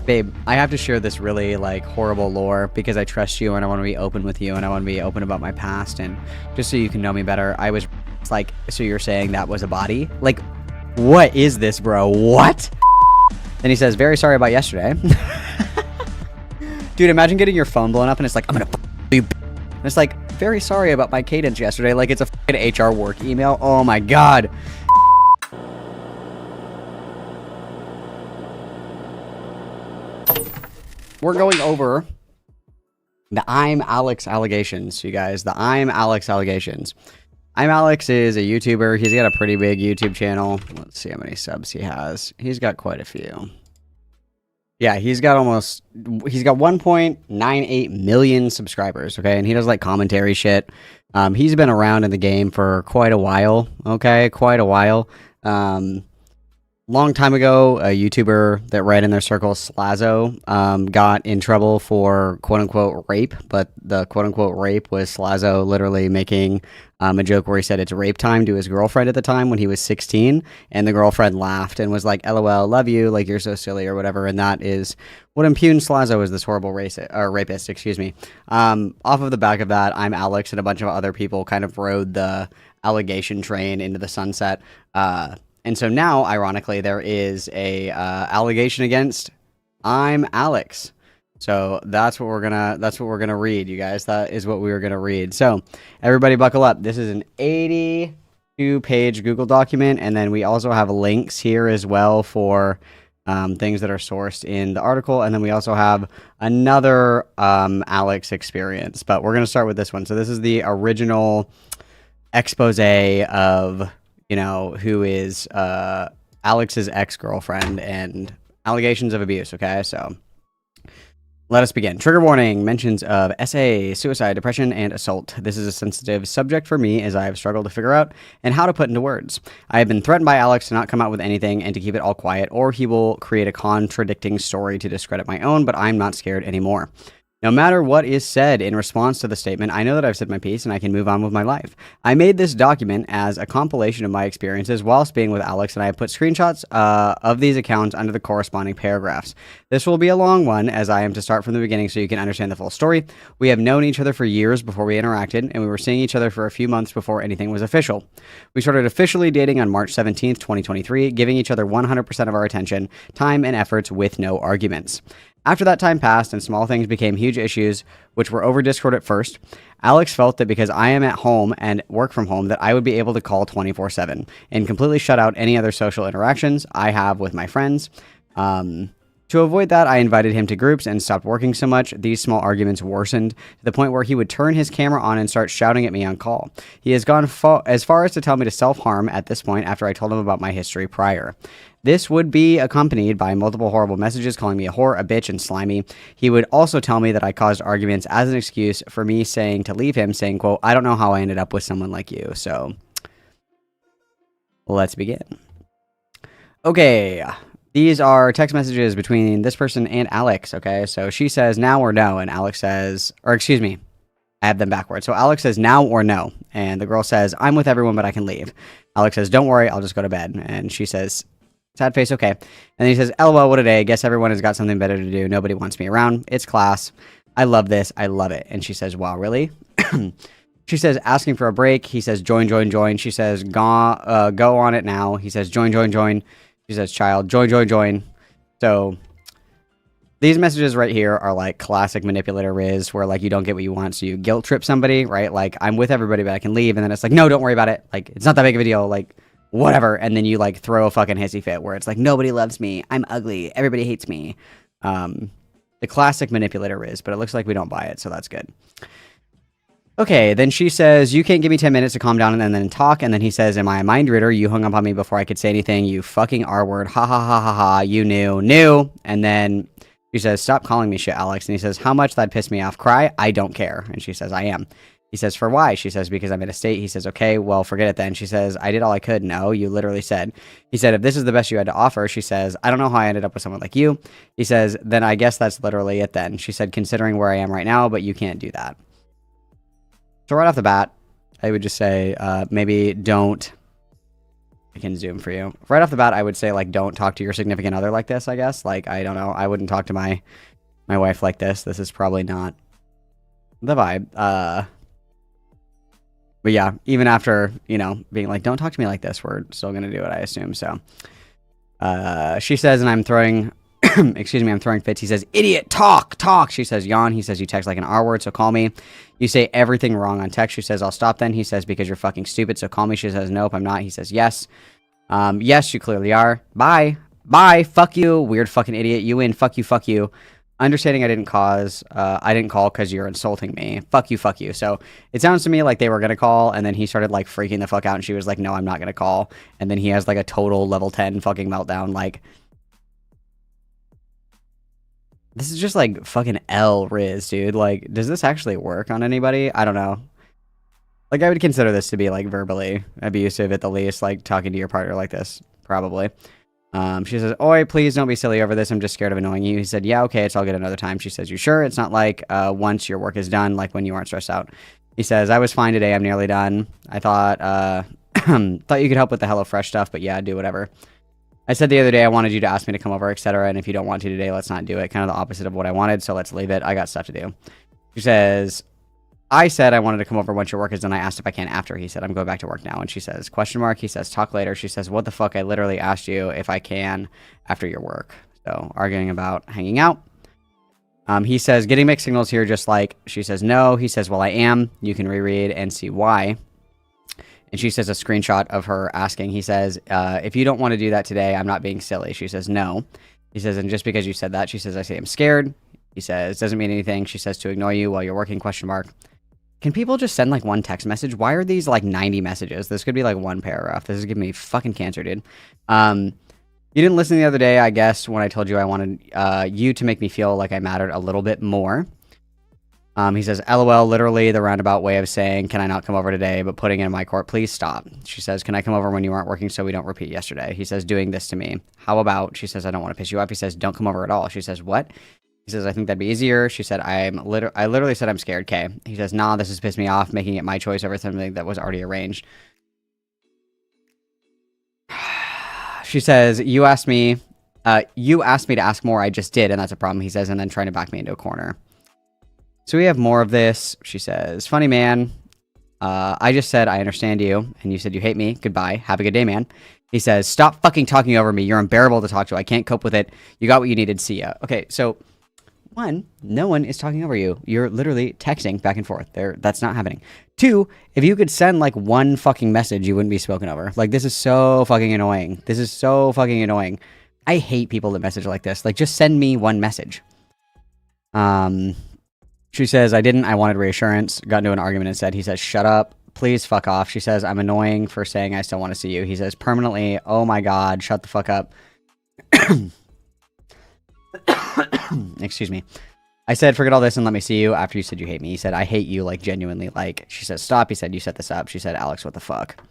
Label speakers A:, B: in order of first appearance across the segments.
A: Babe, I have to share this really like horrible lore because I trust you and I want to be open with you and I want to be open about my past and just so you can know me better. I was like, so you're saying that was a body? Like, what is this, bro? What? Then he says, very sorry about yesterday. Dude, imagine getting your phone blown up and it's like, I'm gonna you. And it's like, very sorry about my cadence yesterday. Like it's a fucking HR work email. Oh my God. We're going over the ImAllexx allegations, you guys. The ImAllexx allegations. ImAllexx is a YouTuber. He's got a pretty big YouTube channel. Let's see how many subs he has. He's got quite a few. Yeah, he's got 1.98 million subscribers, okay? And he does like commentary shit. He's been around in the game for quite a while, okay? Quite a while. Long time ago, a YouTuber that read in their circle, Slazo, got in trouble for quote-unquote rape, but the quote-unquote rape was Slazo literally making a joke where he said it's rape time to his girlfriend at the time when he was 16, and the girlfriend laughed and was like, LOL, love you, like you're so silly or whatever, and that is what impugns Slazo as this horrible rapist, excuse me. Off of the back of that, ImAllexx and a bunch of other people kind of rode the allegation train into the sunset, and so now, ironically, there is a allegation against ImAllexx. So that's what we're gonna read, you guys. That is what we were gonna read. So everybody, buckle up. This is an 82-page Google document, and then we also have links here as well for things that are sourced in the article, and then we also have another Alex experience. But we're gonna start with this one. So this is the original expose of, you know, who is Alex's ex-girlfriend and allegations of abuse, okay? So let us begin. Trigger warning, mentions of SA, suicide, depression, and assault. This is a sensitive subject for me as I have struggled to figure out and how to put into words. I have been threatened by Alex to not come out with anything and to keep it all quiet, or he will create a contradicting story to discredit my own, but I'm not scared anymore. No matter what is said in response to the statement, I know that I've said my piece and I can move on with my life. I made this document as a compilation of my experiences whilst being with Alex, and I have put screenshots of these accounts under the corresponding paragraphs. This will be a long one, as I am to start from the beginning so you can understand the full story. We have known each other for years before we interacted, and we were seeing each other for a few months before anything was official. We started officially dating on March 17th, 2023, giving each other 100% of our attention, time, and efforts with no arguments. After that time passed and small things became huge issues, which were over Discord at first, Alex felt that because I am at home and work from home that I would be able to call 24/7 and completely shut out any other social interactions I have with my friends. To avoid that, I invited him to groups and stopped working so much. These small arguments worsened to the point where he would turn his camera on and start shouting at me on call. He has gone as far as to tell me to self-harm at this point after I told him about my history prior. This would be accompanied by multiple horrible messages calling me a whore, a bitch, and slimy. He would also tell me that I caused arguments as an excuse for me saying to leave him, saying, quote, I don't know how I ended up with someone like you. So let's begin. Okay. These are text messages between this person and Alex, okay? So she says now or no, and Alex says, or excuse me, I have them backwards. So Alex says now or no, and the girl says, I'm with everyone, but I can leave. Alex says, don't worry, I'll just go to bed. And she says, sad face, okay. And then he says, LOL, what a day. Guess everyone has got something better to do. Nobody wants me around. It's class. I love this. I love it. And she says, wow, really? She says, asking for a break. He says, join, join, join. She says, go on it now. He says, join, join, join. She says, child, join, join, join. So these messages right here are like classic manipulator riz, where like you don't get what you want, so you guilt trip somebody, right? Like, I'm with everybody, but I can leave. And then it's like, no, don't worry about it. Like, it's not that big of a deal. Like, whatever. And then you like throw a fucking hissy fit where it's like, nobody loves me. I'm ugly. Everybody hates me. The classic manipulator riz, but it looks like we don't buy it. So that's good. Okay, then she says, you can't give me 10 minutes to calm down and then talk. And then he says, am I a mind reader? You hung up on me before I could say anything. You fucking R-word. Ha ha ha ha ha. You knew. And then she says, stop calling me shit, Alex. And he says, how much that pissed me off? Cry? I don't care. And she says, I am. He says, for why? She says, because I'm in a state. He says, okay, well, forget it then. She says, I did all I could. No, you literally said. He said, if this is the best you had to offer. She says, I don't know how I ended up with someone like you. He says, then I guess that's literally it then. She said, considering where I am right now, but you can't do that. So right off the bat, I would just say maybe don't I can zoom for you. Right off the bat, I would say, like, don't talk to your significant other like this, I guess. Like, I don't know. I wouldn't talk to my wife like this. This is probably not the vibe. But yeah, even after, you know, being like, don't talk to me like this, we're still going to do it, I assume. So, she says, and I'm throwing, excuse me, I'm throwing fits. He says, idiot, talk. She says, yawn. He says, you text like an R word, so call me. You say everything wrong on text. She says, I'll stop then. He says, because you're fucking stupid, so call me. She says, nope, I'm not. He says, yes. Yes, you clearly are. Bye. Fuck you, weird fucking idiot. You win. Fuck you. Understanding I didn't call because you're insulting me. Fuck you. So it sounds to me like they were going to call, and then he started like freaking the fuck out, and she was like, no, I'm not going to call. And then he has like a total level 10 fucking meltdown. Like, this is just like fucking L Riz, dude. Like, does this actually work on anybody? I don't know. Like, I would consider this to be like verbally abusive at the least, like talking to your partner like this, probably. She says, oi, please don't be silly over this. I'm just scared of annoying you. He said, yeah, okay, it's all good another time. She says, you sure? It's not like once your work is done, like when you aren't stressed out. He says, I was fine today. I'm nearly done. I thought thought you could help with the HelloFresh stuff, but yeah, do whatever. I said the other day I wanted you to ask me to come over, etc. And if you don't want to today, let's not do it. Kind of the opposite of what I wanted, so let's leave it. I got stuff to do. She says, I said I wanted to come over once your work is done. I asked if I can after. He said, I'm going back to work now. And she says, question mark. He says, talk later. She says, what the fuck? I literally asked you if I can after your work. So arguing about hanging out. He says, getting mixed signals here, just like. She says, no. He says, well, I am. You can reread and see why. And she says a screenshot of her asking. He says, if you don't want to do that today, I'm not being silly. She says, no. He says, and just because you said that, she says, I say I'm scared. He says, doesn't mean anything. She says, to ignore you while you're working, question mark. Can people just send like one text message? Why are these like 90 messages? This could be like one paragraph. This is giving me fucking cancer, dude. You didn't listen the other day, I guess, when I told you I wanted you to make me feel like I mattered a little bit more. He says, LOL, literally the roundabout way of saying, can I not come over today, but putting it in my court, please stop. She says, can I come over when you aren't working so we don't repeat yesterday? He says, doing this to me. How about? She says, I don't want to piss you off. He says, don't come over at all. She says, what? He says, I think that'd be easier. She said, I literally said I'm scared, okay. He says, nah, this has pissed me off, making it my choice over something that was already arranged. She says, you asked me to ask more, I just did, and that's a problem, he says, and then trying to back me into a corner. So we have more of this. She says, funny man, I just said I understand you, and you said you hate me. Goodbye. Have a good day, man. He says, stop fucking talking over me. You're unbearable to talk to. I can't cope with it. You got what you needed. See ya. Okay, so... One, no one is talking over you. You're literally texting back and forth. That's not happening. Two, if you could send like one fucking message, you wouldn't be spoken over. Like, this is so fucking annoying. I hate people that message like this. Like, just send me one message. She says, I wanted reassurance. Got into an argument instead. He says, shut up. Please fuck off. She says, I'm annoying for saying I still want to see you. He says, permanently. Oh my God. Shut the fuck up. Excuse me. I said, forget all this and let me see you after you said you hate me. He said, I hate you, like, genuinely. Like, she says, stop. He said, you set this up. She said, Alex, what the fuck?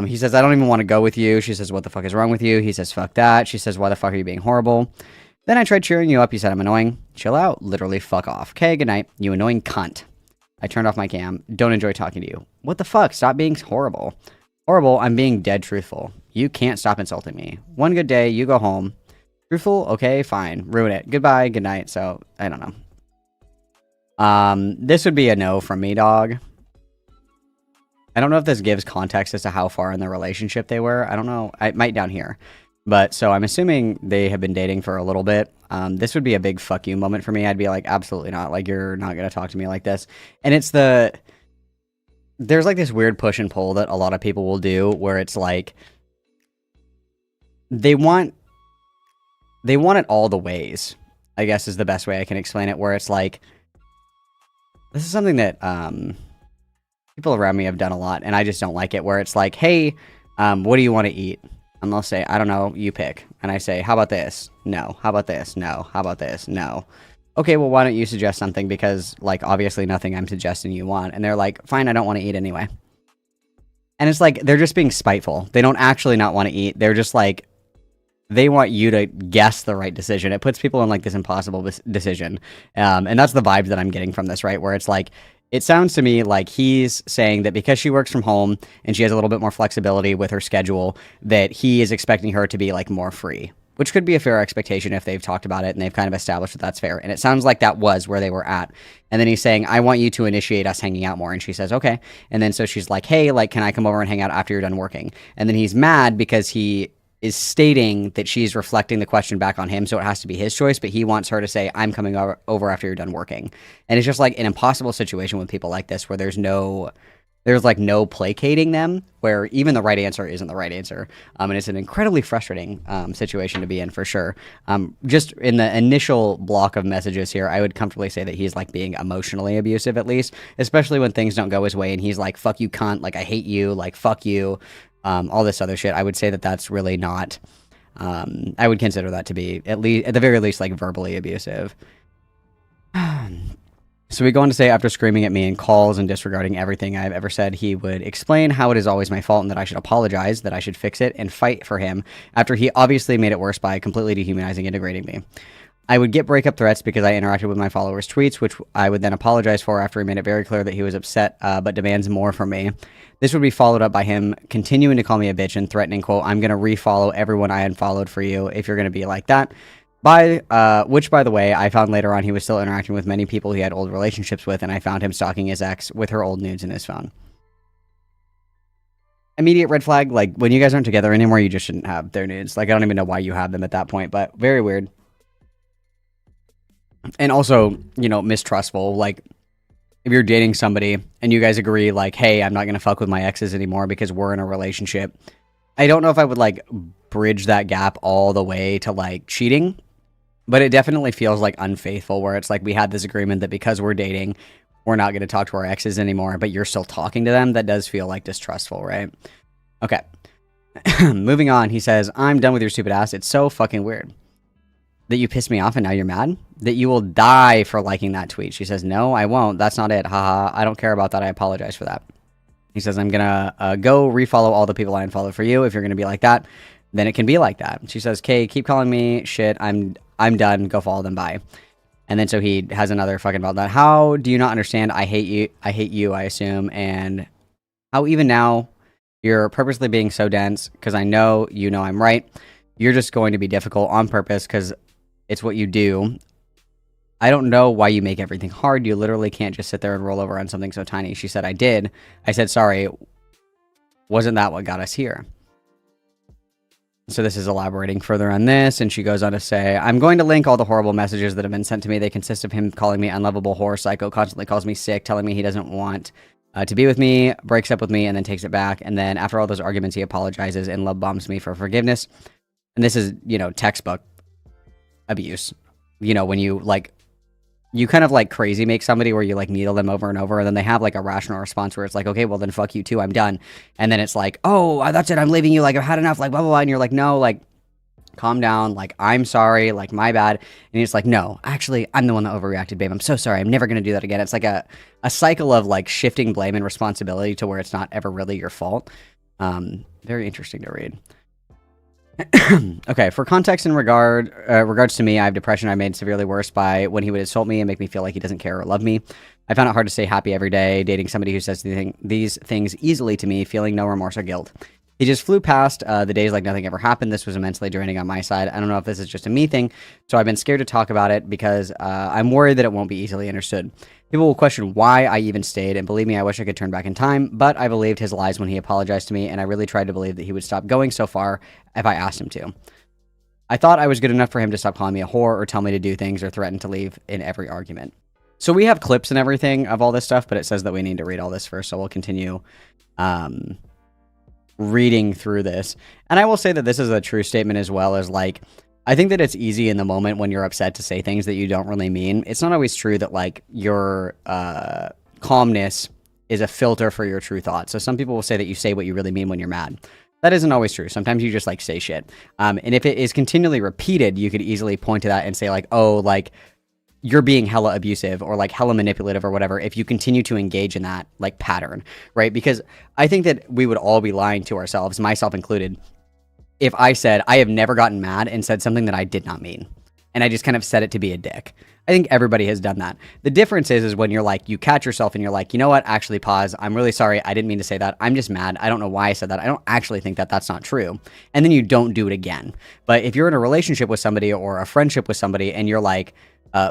A: He says, I don't even want to go with you. She says, what the fuck is wrong with you? He says, fuck that. She says, why the fuck are you being horrible? Then I tried cheering you up. You said, I'm annoying. Chill out. Literally, fuck off. Okay, good night. You annoying cunt. I turned off my cam. Don't enjoy talking to you. What the fuck? Stop being horrible. Horrible, I'm being dead truthful. You can't stop insulting me. One good day, you go home. Truthful? Okay, fine. Ruin it. Goodbye, good night. So, I don't know. This would be a no from me, dog. I don't know if this gives context as to how far in the relationship they were. I don't know. It might down here. But, so I'm assuming they have been dating for a little bit. This would be a big fuck you moment for me. I'd be like, absolutely not. Like, you're not going to talk to me like this. And it's there's like this weird push and pull that a lot of people will do where it's like, they want it all the ways, I guess is the best way I can explain it, where it's like, this is something that people around me have done a lot, and I just don't like it, where it's like, hey, what do you want to eat? And they'll say, I don't know, you pick. And I say, how about this? No. How about this? No. How about this? No. Okay, well, why don't you suggest something? Because, like, obviously nothing I'm suggesting you want. And they're like, fine, I don't want to eat anyway. And it's like, they're just being spiteful. They don't actually not want to eat. They're just like, they want you to guess the right decision. It puts people in like this impossible decision. And that's the vibe that I'm getting from this, right? Where it's like, It sounds to me like he's saying that because she works from home and she has a little bit more flexibility with her schedule, that he is expecting her to be like more free, which could be a fair expectation if they've talked about it and they've kind of established that that's fair. And it sounds like that was where they were at. And then he's saying, I want you to initiate us hanging out more. And she says, okay. And then so she's like, hey, like, can I come over and hang out after you're done working? And then he's mad because he is stating that she's reflecting the question back on him, so it has to be his choice, but he wants her to say, I'm coming over after you're done working. And it's just like an impossible situation with people like this where there's like no placating them, where even the right answer isn't the right answer. And it's an incredibly frustrating situation to be in for sure. Just in the initial block of messages here, I would comfortably say that he's like being emotionally abusive, at least, especially when things don't go his way and he's like, fuck you cunt, like I hate you, like fuck you, all this other shit. I would say that that's really not, I would consider that to be at the very least like verbally abusive. So we go on to say, after screaming at me in calls and disregarding everything I've ever said, he would explain how it is always my fault and that I should apologize, that I should fix it and fight for him, after he obviously made it worse by completely dehumanizing and degrading me. I would get breakup threats because I interacted with my followers' tweets, which I would then apologize for after he made it very clear that he was upset, but demands more from me. This would be followed up by him continuing to call me a bitch and threatening, quote, I'm going to refollow everyone I unfollowed for you if you're going to be like that. Which, by the way, I found later on he was still interacting with many people he had old relationships with, and I found him stalking his ex with her old nudes in his phone. Immediate red flag, like, when you guys aren't together anymore, you just shouldn't have their nudes. Like, I don't even know why you have them at that point, but very weird. And also, you know, mistrustful. Like, if you're dating somebody and you guys agree, like, hey, I'm not going to fuck with my exes anymore because we're in a relationship, I don't know if I would, like, bridge that gap all the way to, like, cheating. But it definitely feels like unfaithful, where it's like we had this agreement that because we're dating, we're not going to talk to our exes anymore, but you're still talking to them. That does feel like distrustful, right? Okay. Moving on, he says, I'm done with your stupid ass. It's so fucking weird that you pissed me off and now you're mad? That you will die for liking that tweet. She says, no, I won't. That's not it. Haha. I don't care about that. I apologize for that. He says, I'm going to go refollow all the people I unfollowed for you. If you're going to be like that, then it can be like that. She says, Kay, keep calling me shit. I'm done. Go follow them. Bye. And then so he has another fucking about that. How do you not understand? I hate you. I assume. And how even now you're purposely being so dense because I know you know I'm right. You're just going to be difficult on purpose because it's what you do. I don't know why you make everything hard. You literally can't just sit there and roll over on something so tiny. She said, I did. I said, sorry. Wasn't that what got us here? So this is elaborating further on this, and she goes on to say, I'm going to link all the horrible messages that have been sent to me. They consist of him calling me unlovable whore psycho, constantly calls me sick, telling me he doesn't want to be with me, breaks up with me, and then takes it back. And then after all those arguments, he apologizes and love bombs me for forgiveness. And this is, you know, textbook abuse. You know, when you, like, you kind of, like, crazy make somebody where you, like, needle them over and over, and then they have, like, a rational response where it's like, okay, well, then fuck you too, I'm done. And then it's like, oh, that's it, I'm leaving you, like, I've had enough, like, blah, blah, blah. And you're like, no, like, calm down, like, I'm sorry, like, my bad. And it's like, no, actually, I'm the one that overreacted, babe. I'm so sorry. I'm never going to do that again. It's like a cycle of, like, shifting blame and responsibility to where it's not ever really your fault. Very interesting to read. Okay, for context in regards to me, I have depression I made severely worse by when he would insult me and make me feel like he doesn't care or love me. I found it hard to stay happy every day, dating somebody who says these things easily to me, feeling no remorse or guilt. He just flew past the days like nothing ever happened. This was immensely draining on my side. I don't know if this is just a me thing, so I've been scared to talk about it because I'm worried that it won't be easily understood. People will question why I even stayed, and believe me, I wish I could turn back in time, but I believed his lies when he apologized to me, and I really tried to believe that he would stop going so far if I asked him to. I thought I was good enough for him to stop calling me a whore or tell me to do things or threaten to leave in every argument. So we have clips and everything of all this stuff, but it says that we need to read all this first, so we'll continue reading through this. And I will say that this is a true statement as well, as like, I think that it's easy in the moment when you're upset to say things that you don't really mean. It's not always true that, like, your calmness is a filter for your true thoughts. So some people will say that you say what you really mean when you're mad. That isn't always true. Sometimes you just, like, say shit. And if it is continually repeated, you could easily point to that and say, like, oh, like, you're being hella abusive or, like, hella manipulative or whatever if you continue to engage in that, like, pattern, right? Because I think that we would all be lying to ourselves, myself included, if I said I have never gotten mad and said something that I did not mean. and I just kind of set it to be a dick. I think everybody has done that. The difference is when you're like, you catch yourself and you're like, you know what, actually pause. I'm really sorry. I didn't mean to say that. I'm just mad. I don't know why I said that. I don't actually think that that's not true. And then you don't do it again. But if you're in a relationship with somebody or a friendship with somebody and you're like,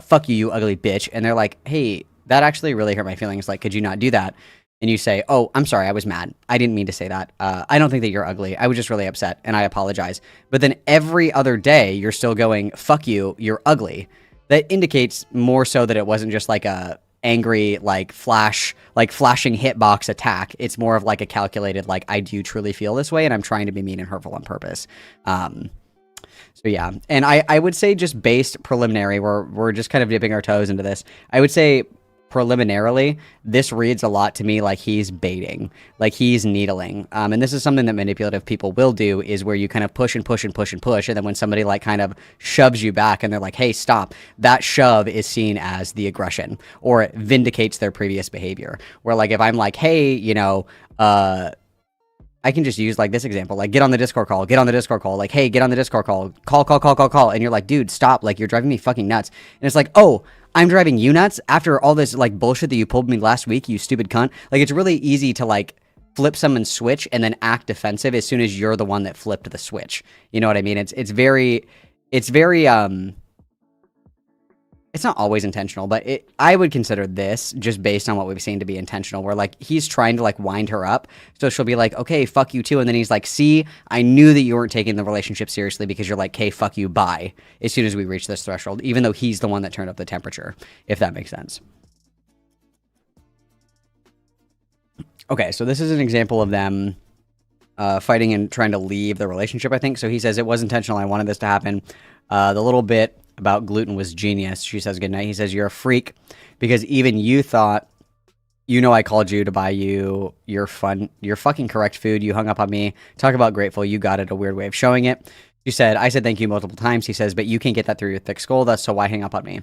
A: fuck you, you ugly bitch. And they're like, hey, that actually really hurt my feelings. Like, could you not do that? And you say, oh, I'm sorry, I was mad. I didn't mean to say that. I don't think that you're ugly. I was just really upset, and I apologize. But then every other day, you're still going, fuck you, you're ugly. That indicates more so that it wasn't just like a angry, like flashing hitbox attack. It's more of like a calculated, like, I do truly feel this way, and I'm trying to be mean and hurtful on purpose. So yeah, and I would say just based preliminary, we're just kind of dipping our toes into this. I would say preliminarily, this reads a lot to me like he's baiting, like he's needling. And this is something that manipulative people will do, is where you kind of push and push and push and push. And then when somebody like kind of shoves you back and they're like, hey, stop, that shove is seen as the aggression, or it vindicates their previous behavior. Where like, if I'm like, hey, you know, I can just use like this example, like get on the Discord call, like, hey, get on the Discord call. And you're like, dude, stop. Like, you're driving me fucking nuts. And it's like, oh, I'm driving you nuts after all this like bullshit that you pulled me last week, you stupid cunt. Like, it's really easy to like flip someone's switch and then act defensive as soon as you're the one that flipped the switch. You know what I mean? It's very, it's not always intentional, but I would consider this, just based on what we've seen, to be intentional, where like he's trying to like wind her up. So she'll be like, okay, fuck you too. And then he's like, see, I knew that you weren't taking the relationship seriously because you're like, okay, fuck you, bye. As soon as we reach this threshold, even though he's the one that turned up the temperature, if that makes sense. Okay, so this is an example of them fighting and trying to leave the relationship, I think. So he says, it was intentional. I wanted this to happen. The little bit about gluten was genius. She says, good night. He says, you're a freak because even you thought, you know, I called you to buy you your fucking correct food. You hung up on me. Talk about grateful. You got it. A weird way of showing it. She said, I said thank you multiple times. He says, but you can't get that through your thick skull. Thus, so why hang up on me?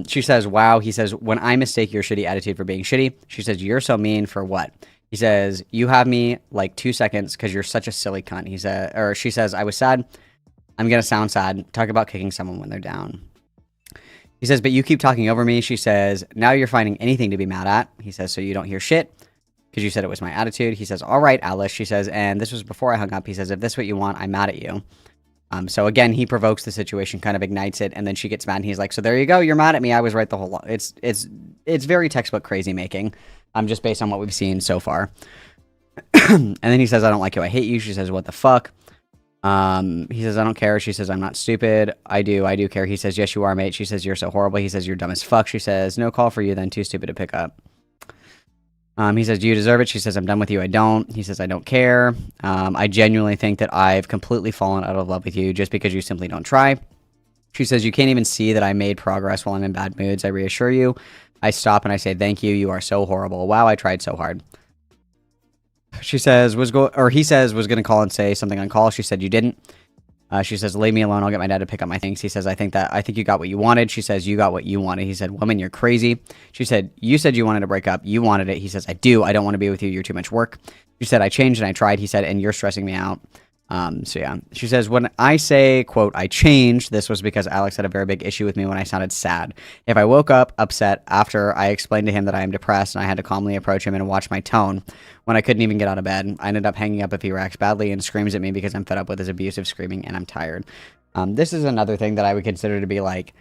A: She says, wow. He says, when I mistake your shitty attitude for being shitty. She says, you're so mean for what? He says, you have me like 2 seconds because you're such a silly cunt. He said, or she says, I was sad. I'm going to sound sad. Talk about kicking someone when they're down. He says, but you keep talking over me. She says, now you're finding anything to be mad at. He says, so you don't hear shit because you said it was my attitude. He says, all right, Alice. She says, and this was before I hung up. He says, if this is what you want, I'm mad at you. So again, he provokes the situation, kind of ignites it, and then she gets mad, and he's like, so there you go. You're mad at me. I was right the whole lot. It's very textbook crazy making, just based on what we've seen so far. And then he says, I don't like you. I hate you. She says, what the fuck? He says, I don't care. She says, I'm not stupid. I do care. He says, yes, you are, mate. She says, you're so horrible. He says, you're dumb as fuck. She says, no call for you then. Too stupid to pick up. He says, do you deserve it? She says, I'm done with you. I don't. He says, I don't care. I genuinely think that I've completely fallen out of love with you just because you simply don't try. She says, you can't even see that I made progress while I'm in bad moods. I reassure you. I stop and I say, thank you. You are so horrible. Wow, I tried so hard. She says, he says, was going to call and say something on call. She said, you didn't. She says, leave me alone. I'll get my dad to pick up my things. He says, I think you got what you wanted. She says, you got what you wanted. He said, woman, you're crazy. She said, you said you wanted to break up. You wanted it. He says, I do. I don't want to be with you. You're too much work. She said, I changed and I tried. He said, and you're stressing me out. So yeah, she says, when I say, quote, I changed, this was because Alex had a very big issue with me when I sounded sad. If I woke up upset after I explained to him that I am depressed and I had to calmly approach him and watch my tone when I couldn't even get out of bed, I ended up hanging up if he reacts badly and screams at me because I'm fed up with his abusive screaming and I'm tired. This is another thing that I would consider to be like,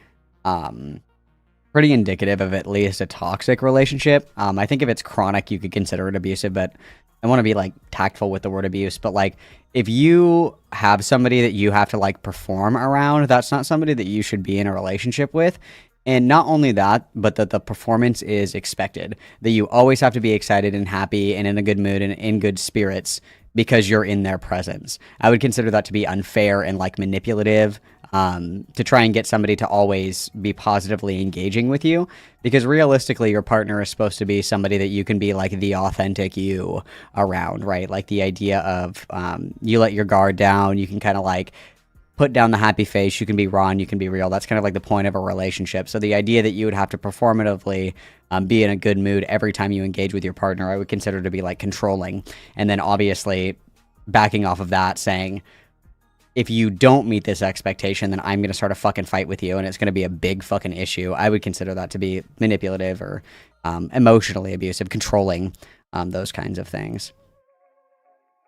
A: pretty indicative of at least a toxic relationship. I think if it's chronic, you could consider it abusive, but I want to be like tactful with the word abuse, but like if you have somebody that you have to like perform around, that's not somebody that you should be in a relationship with. And not only that, but that the performance is expected, that you always have to be excited and happy and in a good mood and in good spirits because you're in their presence. I would consider that to be unfair and like manipulative, to try and get somebody to always be positively engaging with you, because realistically your partner is supposed to be somebody that you can be like the authentic you around, right? Like the idea of you let your guard down, you can kind of like put down the happy face, you can be raw and you can be real. That's kind of like the point of a relationship. So the idea that you would have to performatively be in a good mood every time you engage with your partner, I would consider to be like controlling. And then obviously backing off of that saying, if you don't meet this expectation, then I'm going to start a fucking fight with you, and it's going to be a big fucking issue. I would consider that to be manipulative or emotionally abusive, controlling, those kinds of things.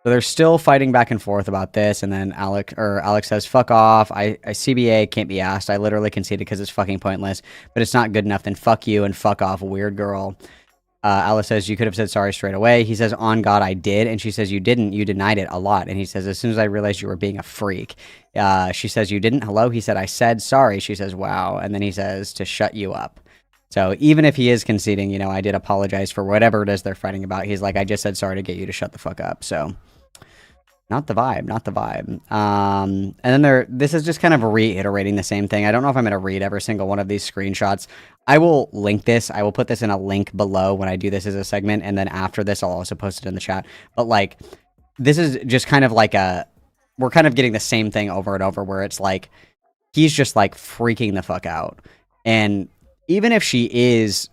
A: So they're still fighting back and forth about this, and then Alex says, "Fuck off. I CBA can't be asked. I literally conceded because it's fucking pointless. But it's not good enough. Then fuck you and fuck off, weird girl." Alice says, "You could have said sorry straight away." He says, "On God, I did." And she says, "You didn't. You denied it a lot." And he says, "As soon as I realized you were being a freak." She says, "You didn't." Hello? He said, "I said sorry." She says, "Wow." And then he says, "To shut you up." So even if he is conceding, you know, I did apologize for whatever it is they're fighting about. He's like, I just said sorry to get you to shut the fuck up. So not the vibe, not the vibe. And then this is just kind of reiterating the same thing. I don't know if I'm going to read every single one of these screenshots. I will link this. I will put this in a link below when I do this as a segment. And then after this, I'll also post it in the chat. But like, this is just kind of like we're kind of getting the same thing over and over where it's like, he's just like freaking the fuck out. And even if she is,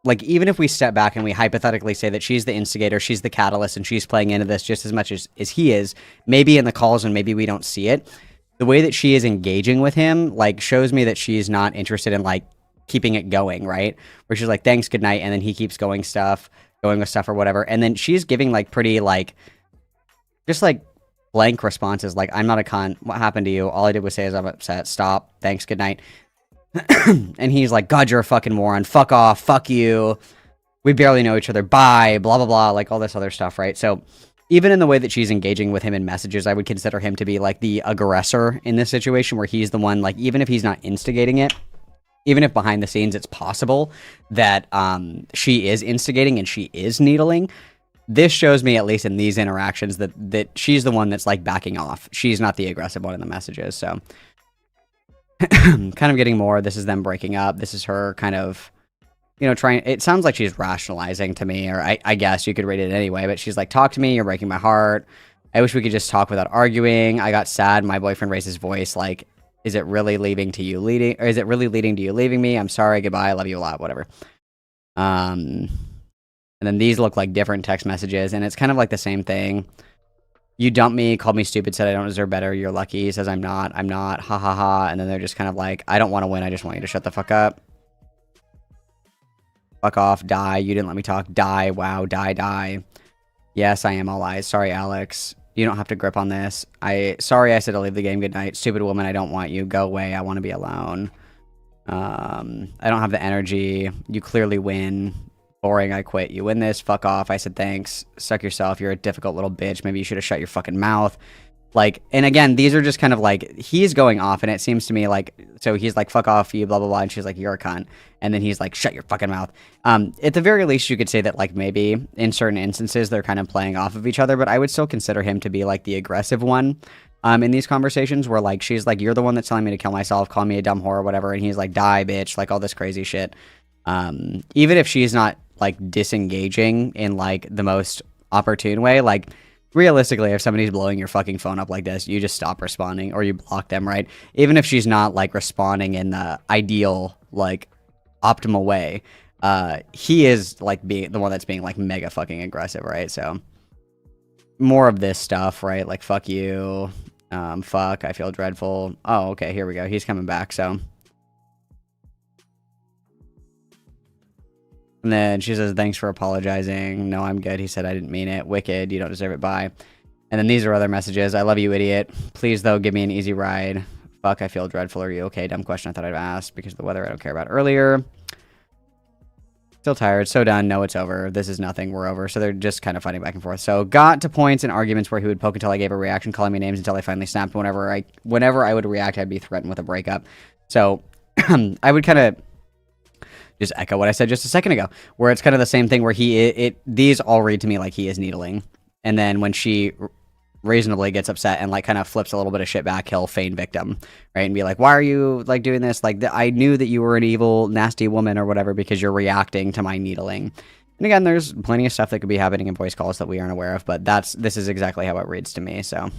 A: like, even if we step back and we hypothetically say that she's the instigator, she's the catalyst, and she's playing into this just as much as he is, maybe in the calls and maybe we don't see it, the way that she is engaging with him, like, shows me that she's not interested in, like, keeping it going, right? Where she's like, thanks, good night, and then he keeps going with stuff or whatever, and then she's giving, like, pretty, like, just, like, blank responses, like, I'm not a cunt, what happened to you? All I did was say is I'm upset, stop, thanks, good night. And he's like, God, you're a fucking moron. Fuck off. Fuck you. We barely know each other. Bye. Blah, blah, blah. Like all this other stuff, right? So even in the way that she's engaging with him in messages, I would consider him to be like the aggressor in this situation where he's the one, like, even if he's not instigating it, even if behind the scenes it's possible that she is instigating and she is needling, this shows me, at least in these interactions, that she's the one that's like backing off. She's not the aggressive one in the messages, so... kind of getting more. This is them breaking up. This is her kind of, you know, trying. It sounds like she's rationalizing to me, or I guess you could read it anyway, but she's like, talk to me. You're breaking my heart. I wish we could just talk without arguing. I got sad. My boyfriend raised his voice. Like, is it really leading to you leaving me? I'm sorry. Goodbye. I love you a lot. Whatever. And then these look like different text messages, and it's kind of like the same thing. You dumped me, called me stupid, said I don't deserve better, you're lucky. He says I'm not, ha ha ha. And then they're just kind of like, I don't want to win, I just want you to shut the fuck up. Fuck off, die, you didn't let me talk, die, wow, die. Yes, I am all eyes, sorry Alex. You don't have to grip on this. Sorry I said I'll leave the game, good night. Stupid woman, I don't want you, go away, I want to be alone. I don't have the energy, you clearly win. Boring, I quit. You win this, fuck off. I said thanks. Suck yourself. You're a difficult little bitch. Maybe you should have shut your fucking mouth. Like, and again, these are just kind of like, he's going off, and it seems to me like, so he's like, fuck off you, blah, blah, blah, and she's like, you're a cunt. And then he's like, shut your fucking mouth. At the very least, you could say that, like, maybe in certain instances, they're kind of playing off of each other, but I would still consider him to be, like, the aggressive one in these conversations, where, like, she's like, you're the one that's telling me to kill myself, call me a dumb whore, whatever, and he's like, die, bitch, like, all this crazy shit. Even if she's not, like, disengaging in, like, the most opportune way, like, realistically, if somebody's blowing your fucking phone up like this, you just stop responding, or you block them, right? Even if she's not, like, responding in the ideal, like, optimal way, he is, like, being the one that's being, like, mega fucking aggressive, right? So, more of this stuff, right? Like, fuck you, fuck, I feel dreadful. Oh, okay, here we go. He's coming back, so... And then she says, thanks for apologizing. No, I'm good. He said, I didn't mean it. Wicked. You don't deserve it. Bye. And then these are other messages. I love you, idiot. Please, though, give me an easy ride. Fuck, I feel dreadful. Are you okay? Dumb question I thought I'd ask because of the weather I don't care about earlier. Still tired. So done. No, it's over. This is nothing. We're over. So they're just kind of fighting back and forth. So got to points and arguments where he would poke until I gave a reaction, calling me names until I finally snapped. Whenever I would react, I'd be threatened with a breakup. So I would kind of... just echo what I said just a second ago, where it's kind of the same thing where these all read to me like he is needling. And then when she reasonably gets upset and like kind of flips a little bit of shit back, he'll feign victim, right? And be like, why are you like doing this? Like, I knew that you were an evil, nasty woman or whatever because you're reacting to my needling. And again, there's plenty of stuff that could be happening in voice calls that we aren't aware of, but this is exactly how it reads to me, so...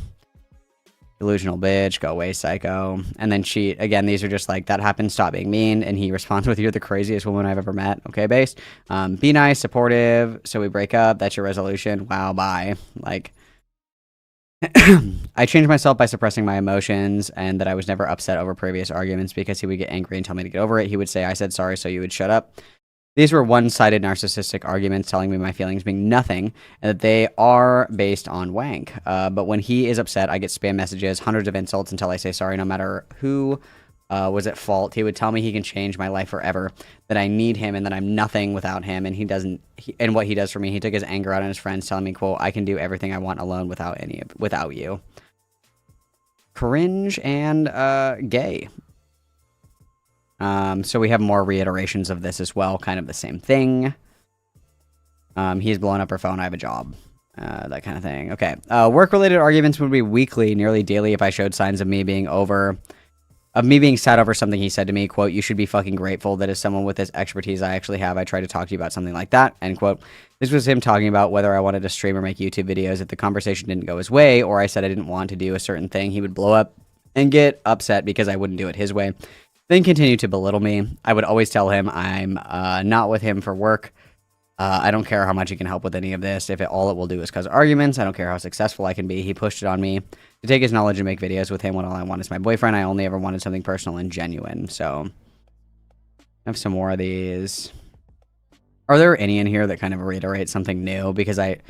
A: Delusional bitch, go away, psycho. And then she, again, these are just like, that happened, stop being mean. And he responds with, you're the craziest woman I've ever met. Okay, base. Be nice, supportive, so we break up. That's your resolution. Wow, bye. Like, I changed myself by suppressing my emotions and that I was never upset over previous arguments because he would get angry and tell me to get over it. He would say, I said sorry, so you would shut up. These were one-sided narcissistic arguments telling me my feelings mean nothing and that they are based on wank. But when he is upset, I get spam messages, hundreds of insults until I say sorry no matter who was at fault. He would tell me he can change my life forever, that I need him and that I'm nothing without him, and he doesn't. And what he does for me, he took his anger out on his friends, telling me, "quote I can do everything I want alone without you." Cringe and gay. So we have more reiterations of this as well, kind of the same thing. He's blowing up her phone. I have a job. That kind of thing. Okay. Work-related arguments would be weekly, nearly daily, if I showed signs of me being sad over something he said to me. Quote, you should be fucking grateful that as someone with this expertise I actually have, I tried to talk to you about something like that. End quote. This was him talking about whether I wanted to stream or make YouTube videos. If the conversation didn't go his way, or I said I didn't want to do a certain thing, he would blow up and get upset because I wouldn't do it his way. Then continue to belittle me. I would always tell him I'm not with him for work. I don't care how much he can help with any of this. If all it will do is cause arguments, I don't care how successful I can be. He pushed it on me to take his knowledge and make videos with him when all I want is my boyfriend. I only ever wanted something personal and genuine. So I have some more of these. Are there any in here that kind of reiterate something new? Because I'm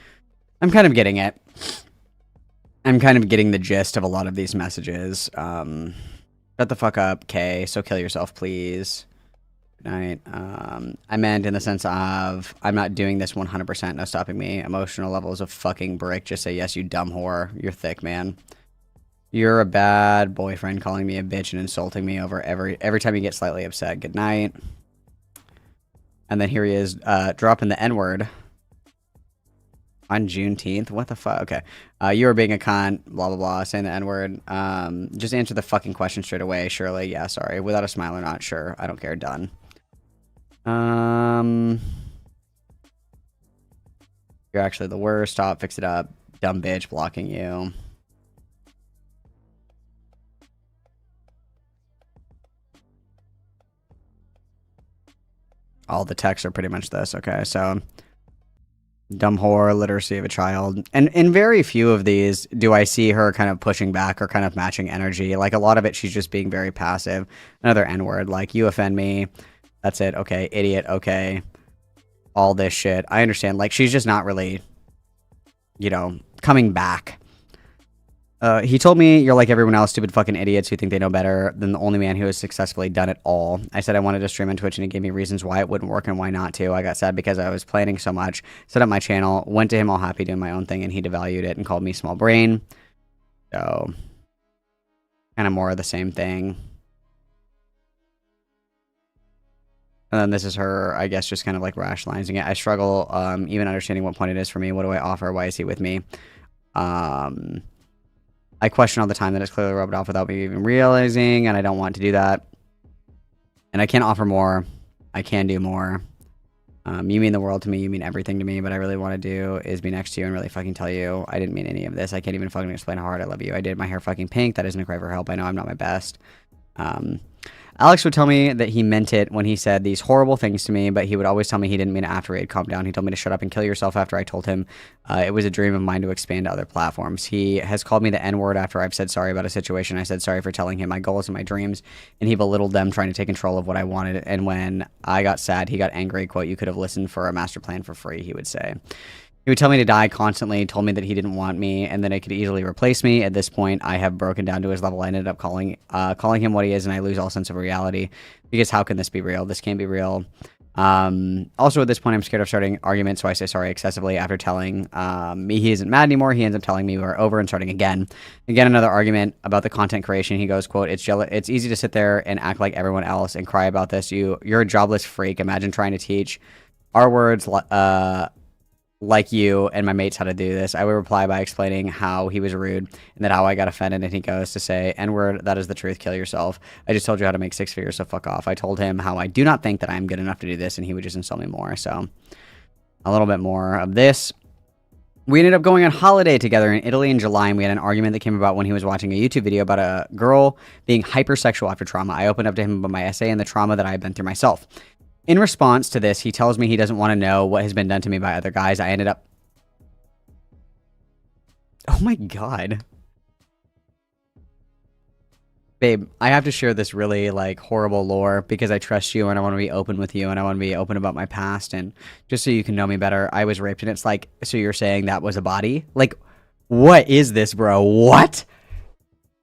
A: kind of getting it. I'm kind of getting the gist of a lot of these messages. Shut the fuck up, Kay. So kill yourself, please. Good night. I meant in the sense of, I'm not doing this 100%. No stopping me. Emotional levels of fucking brick. Just say yes, you dumb whore. You're thick, man. You're a bad boyfriend calling me a bitch and insulting me over every time you get slightly upset. Good night. And then here he is dropping the N-word. On Juneteenth? What the fuck? Okay. You were being a cunt, blah, blah, blah, saying the N-word. Just answer the fucking question straight away, Shirley. Yeah, sorry. Without a smile or not, sure. I don't care. Done. You're actually the worst. Stop. Fix it up. Dumb bitch blocking you. All the texts are pretty much this. Okay, so... dumb whore, literacy of a child. And in very few of these do I see her kind of pushing back or kind of matching energy. Like, a lot of it, she's just being very passive. Another N-word, like, you offend me. That's it. Okay. Idiot. Okay. All this shit. I understand. Like, she's just not really, you know, coming back. He told me, you're like everyone else, stupid fucking idiots who think they know better than the only man who has successfully done it all. I said I wanted to stream on Twitch, and he gave me reasons why it wouldn't work and why not to. I got sad because I was planning so much, set up my channel, went to him all happy doing my own thing, and he devalued it and called me small brain. So, kind of more of the same thing. And then this is her, I guess, just kind of like rationalizing it. I struggle even understanding what point it is for me. What do I offer? Why is he with me? I question all the time that it's clearly rubbed off without me even realizing, and I don't want to do that. And I can't offer more. I can do more. You mean the world to me. You mean everything to me. But I really want to do is be next to you and really fucking tell you I didn't mean any of this. I can't even fucking explain how hard I love you. I did my hair fucking pink. That isn't a cry for help. I know I'm not my best. Alex would tell me that he meant it when he said these horrible things to me, but he would always tell me he didn't mean it after he had calmed down. He told me to shut up and kill yourself after I told him it was a dream of mine to expand to other platforms. He has called me the N-word after I've said sorry about a situation. I said sorry for telling him my goals and my dreams, and he belittled them, trying to take control of what I wanted. And when I got sad, he got angry. Quote, you could have listened for a master plan for free, he would say. He would tell me to die constantly, told me that he didn't want me, and that it could easily replace me. At this point, I have broken down to his level. I ended up calling him what he is, and I lose all sense of reality. Because how can this be real? This can't be real. Also, at this point, I'm scared of starting arguments, so I say sorry excessively. After telling me he isn't mad anymore, he ends up telling me we're over and starting again. Again, another argument about the content creation. He goes, quote, it's easy to sit there and act like everyone else and cry about this. You're a jobless freak. Imagine trying to teach our words like you and my mates how to do this. I would reply by explaining how he was rude and that how I got offended, and he goes to say, N-word, that is the truth, kill yourself. I just told you how to make 6 figures, so fuck off. I told him how I do not think that I am good enough to do this, and he would just insult me more. So a little bit more of this. We ended up going on holiday together in Italy in July, and we had an argument that came about when he was watching a YouTube video about a girl being hypersexual after trauma. I opened up to him about my essay and the trauma that I had been through myself. In response to this, he tells me he doesn't want to know what has been done to me by other guys. I ended up Oh my god. Babe, I have to share this really, like, horrible lore because I trust you and I want to be open with you and I want to be open about my past and just so you can know me better. I was raped and it's like, so you're saying that was a body? Like, what is this, bro? What?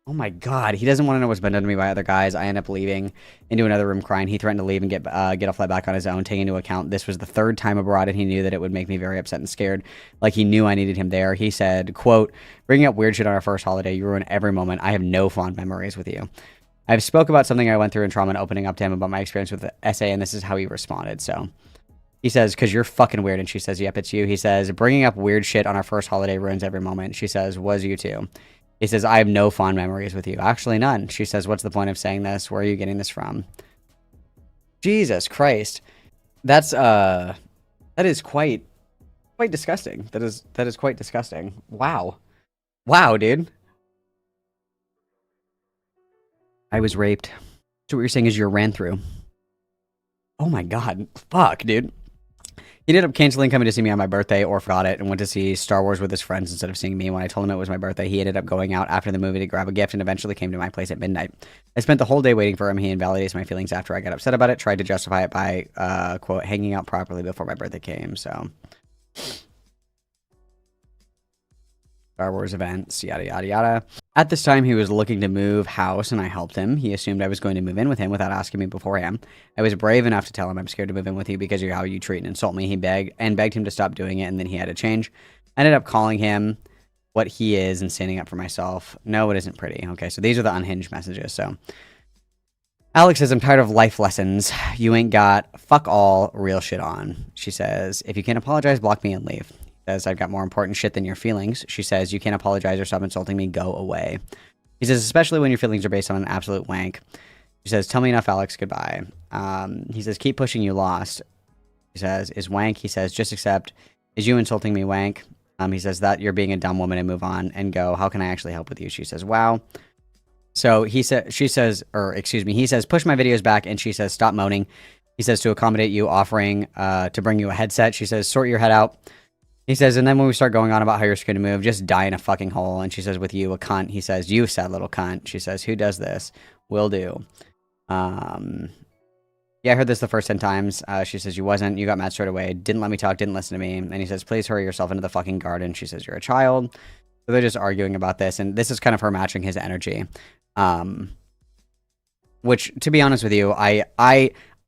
A: Oh my god, he doesn't want to know what's been done to me by other guys. I end up leaving into another room crying. He threatened to leave and get a flight back on his own, taking into account this was the third time abroad and he knew that it would make me very upset and scared. Like he knew I needed him there. He said, quote, bringing up weird shit on our first holiday, you ruin every moment. I have no fond memories with you. I've spoke about something I went through in trauma and opening up to him about my experience with the essay, and this is how he responded. So he says, because you're fucking weird. And she says, yep, it's you. He says, bringing up weird shit on our first holiday ruins every moment. She says, was you too. He says, I have no fond memories with you. Actually, none. She says, what's the point of saying this? Where are you getting this from? Jesus Christ. That's, that is quite disgusting. That is quite disgusting. Wow. Wow, dude. I was raped. So what you're saying is you ran through. Oh my god. Fuck, dude. He ended up canceling coming to see me on my birthday or forgot it and went to see Star Wars with his friends instead of seeing me. When I told him it was my birthday, he ended up going out after the movie to grab a gift and eventually came to my place at midnight. I spent the whole day waiting for him. He invalidates my feelings after I got upset about it, tried to justify it by, quote, hanging out properly before my birthday came, so... Star Wars events, yada, yada, yada. At this time, he was looking to move house, and I helped him. He assumed I was going to move in with him without asking me beforehand. I was brave enough to tell him I'm scared to move in with you because of how you treat and insult me. He begged him to stop doing it, and then he had to change. I ended up calling him what he is and standing up for myself. No, it isn't pretty. Okay, so these are the unhinged messages. So Alex says, I'm tired of life lessons. You ain't got fuck all real shit on. She says, if you can't apologize, block me and leave. Says, I've got more important shit than your feelings. She says, you can't apologize or stop insulting me, go away. He says, especially when your feelings are based on an absolute wank. She says, tell me enough, Alex, goodbye. He says, keep pushing, you lost. He says, is wank? He says, just accept. Is you insulting me, wank? He says, that you're being a dumb woman and move on and go. How can I actually help with you? She says, wow. So he says, he says, push my videos back, and she says, stop moaning. He says, to accommodate you, offering to bring you a headset. She says, sort your head out. He says, and then when we start going on about how you're scared to move, just die in a fucking hole. And she says, with you, a cunt. He says, you sad little cunt. She says, who does this? Will do. Yeah, I heard this the first 10 times. She says, you wasn't. You got mad straight away. Didn't let me talk. Didn't listen to me. And he says, please hurry yourself into the fucking garden. She says, you're a child. So they're just arguing about this. And this is kind of her matching his energy. Which, to be honest with you,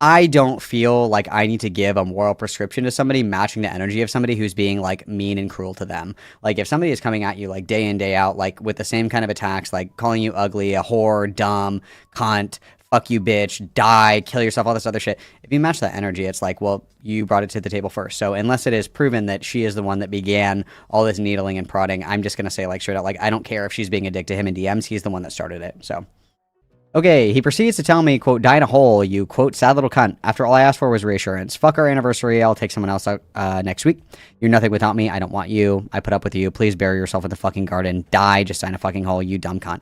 A: I don't feel like I need to give a moral prescription to somebody matching the energy of somebody who's being, like, mean and cruel to them. Like, if somebody is coming at you, like, day in, day out, like, with the same kind of attacks, like, calling you ugly, a whore, dumb, cunt, fuck you, bitch, die, kill yourself, all this other shit. If you match that energy, it's like, well, you brought it to the table first. So unless it is proven that she is the one that began all this needling and prodding, I'm just going to say, like, straight out, like, I don't care if she's being a dick to him in DMs. He's the one that started it, so... Okay, he proceeds to tell me, quote, die in a hole, you, quote, sad little cunt. After all I asked for was reassurance. Fuck our anniversary, I'll take someone else out next week. You're nothing without me, I don't want you. I put up with you, please bury yourself in the fucking garden. Die, just die in a fucking hole, you dumb cunt.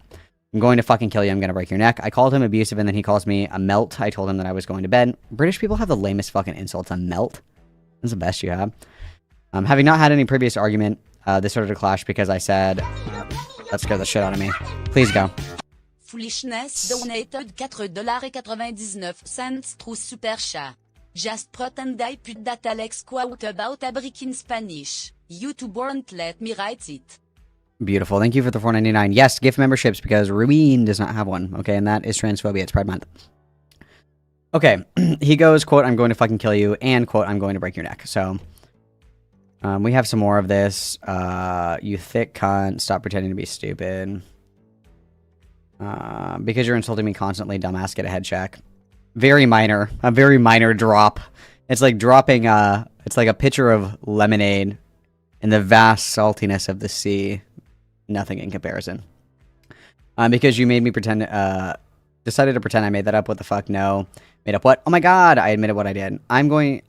A: I'm going to fucking kill you, I'm gonna break your neck. I called him abusive and then he calls me a melt. I told him that I was going to bed. British people have the lamest fucking insults, a melt. That's the best you have. Having not had any previous argument, this started to clash because I said, that scared the shit out of me. Please go.
B: Foolishness donated $4.99 through super chat. Just pretend I put that Alex quote about a brick in Spanish. YouTube won't let me write it.
A: Beautiful. Thank you for the $4.99. Yes, gift memberships because Ruin does not have one. Okay, and that is transphobia. It's Pride Month. Okay, he goes, quote, I'm going to fucking kill you, and, quote, I'm going to break your neck. So, we have some more of this. You thick cunt, stop pretending to be stupid. Because you're insulting me constantly, dumbass, get a head check. Very minor. A very minor drop. It's like dropping, it's like a pitcher of lemonade in the vast saltiness of the sea. Nothing in comparison. Because you made me pretend, decided to pretend I made that up. What the fuck? No. Made up what? Oh my god, I admitted what I did. I'm going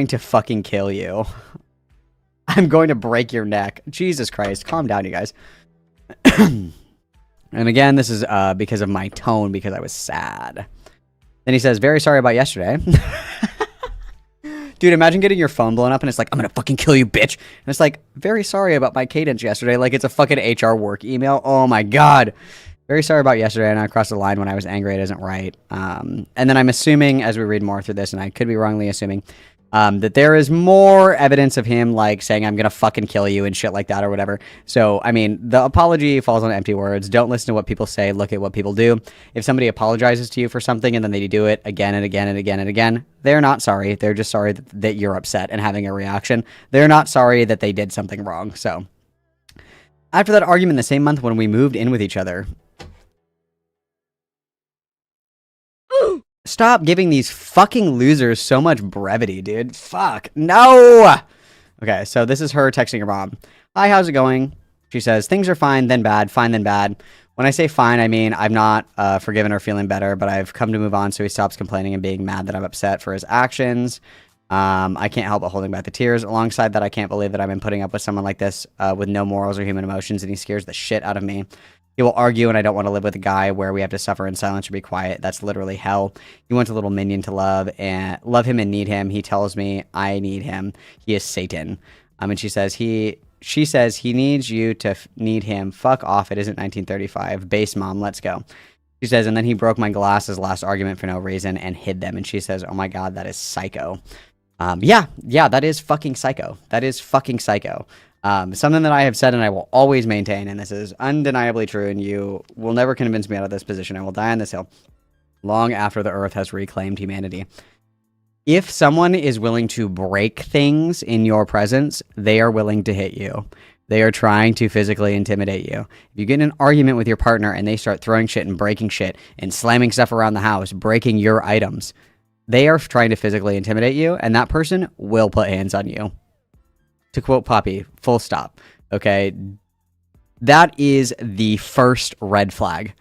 A: to fucking kill you. I'm going to break your neck. Jesus Christ. Calm down, you guys. And again, this is because of my tone, because I was sad. Then he says, very sorry about yesterday. Dude, imagine getting your phone blown up and it's like, I'm gonna fucking kill you, bitch. And it's like, very sorry about my cadence yesterday. Like, it's a fucking HR work email. Oh my God. Very sorry about yesterday, and I crossed the line when I was angry. It isn't right. And then I'm assuming, as we read more through this, and I could be wrongly assuming, that there is more evidence of him, like, saying, I'm gonna fucking kill you and shit like that or whatever. So, I mean, the apology falls on empty words. Don't listen to what people say. Look at what people do. If somebody apologizes to you for something and then they do it again and again and again and again, they're not sorry. They're just sorry that you're upset and having a reaction. They're not sorry that they did something wrong. So, after that argument the same month when we moved in with each other, stop giving these fucking losers so much brevity, dude. Fuck. No! Okay, so this is her texting her mom. Hi, how's it going? She says, things are fine, then bad, fine, then bad. When I say fine, I mean I'm not forgiven or feeling better, but I've come to move on so he stops complaining and being mad that I'm upset for his actions. I can't help but holding back the tears. Alongside that, I can't believe that I've been putting up with someone like this with no morals or human emotions, and he scares the shit out of me. He will argue, and I don't want to live with a guy where we have to suffer in silence or be quiet. That's literally hell. He wants a little minion to love him and need him. He tells me I need him. He is Satan. And she says he needs you to need him. Fuck off. It isn't 1935. Base mom. Let's go. She says, and then he broke my glasses last argument for no reason and hid them. And she says, oh my God, that is psycho. Yeah, that is fucking psycho. That is fucking psycho. Something that I have said and I will always maintain, and this is undeniably true, and you will never convince me out of this position. I will die on this hill long after the earth has reclaimed humanity. If someone is willing to break things in your presence, they are willing to hit you. They are trying to physically intimidate you. If you get in an argument with your partner and they start throwing shit and breaking shit and slamming stuff around the house, breaking your items, they are trying to physically intimidate you, and that person will put hands on you. To quote Poppy, full stop. Okay? That is the first red flag.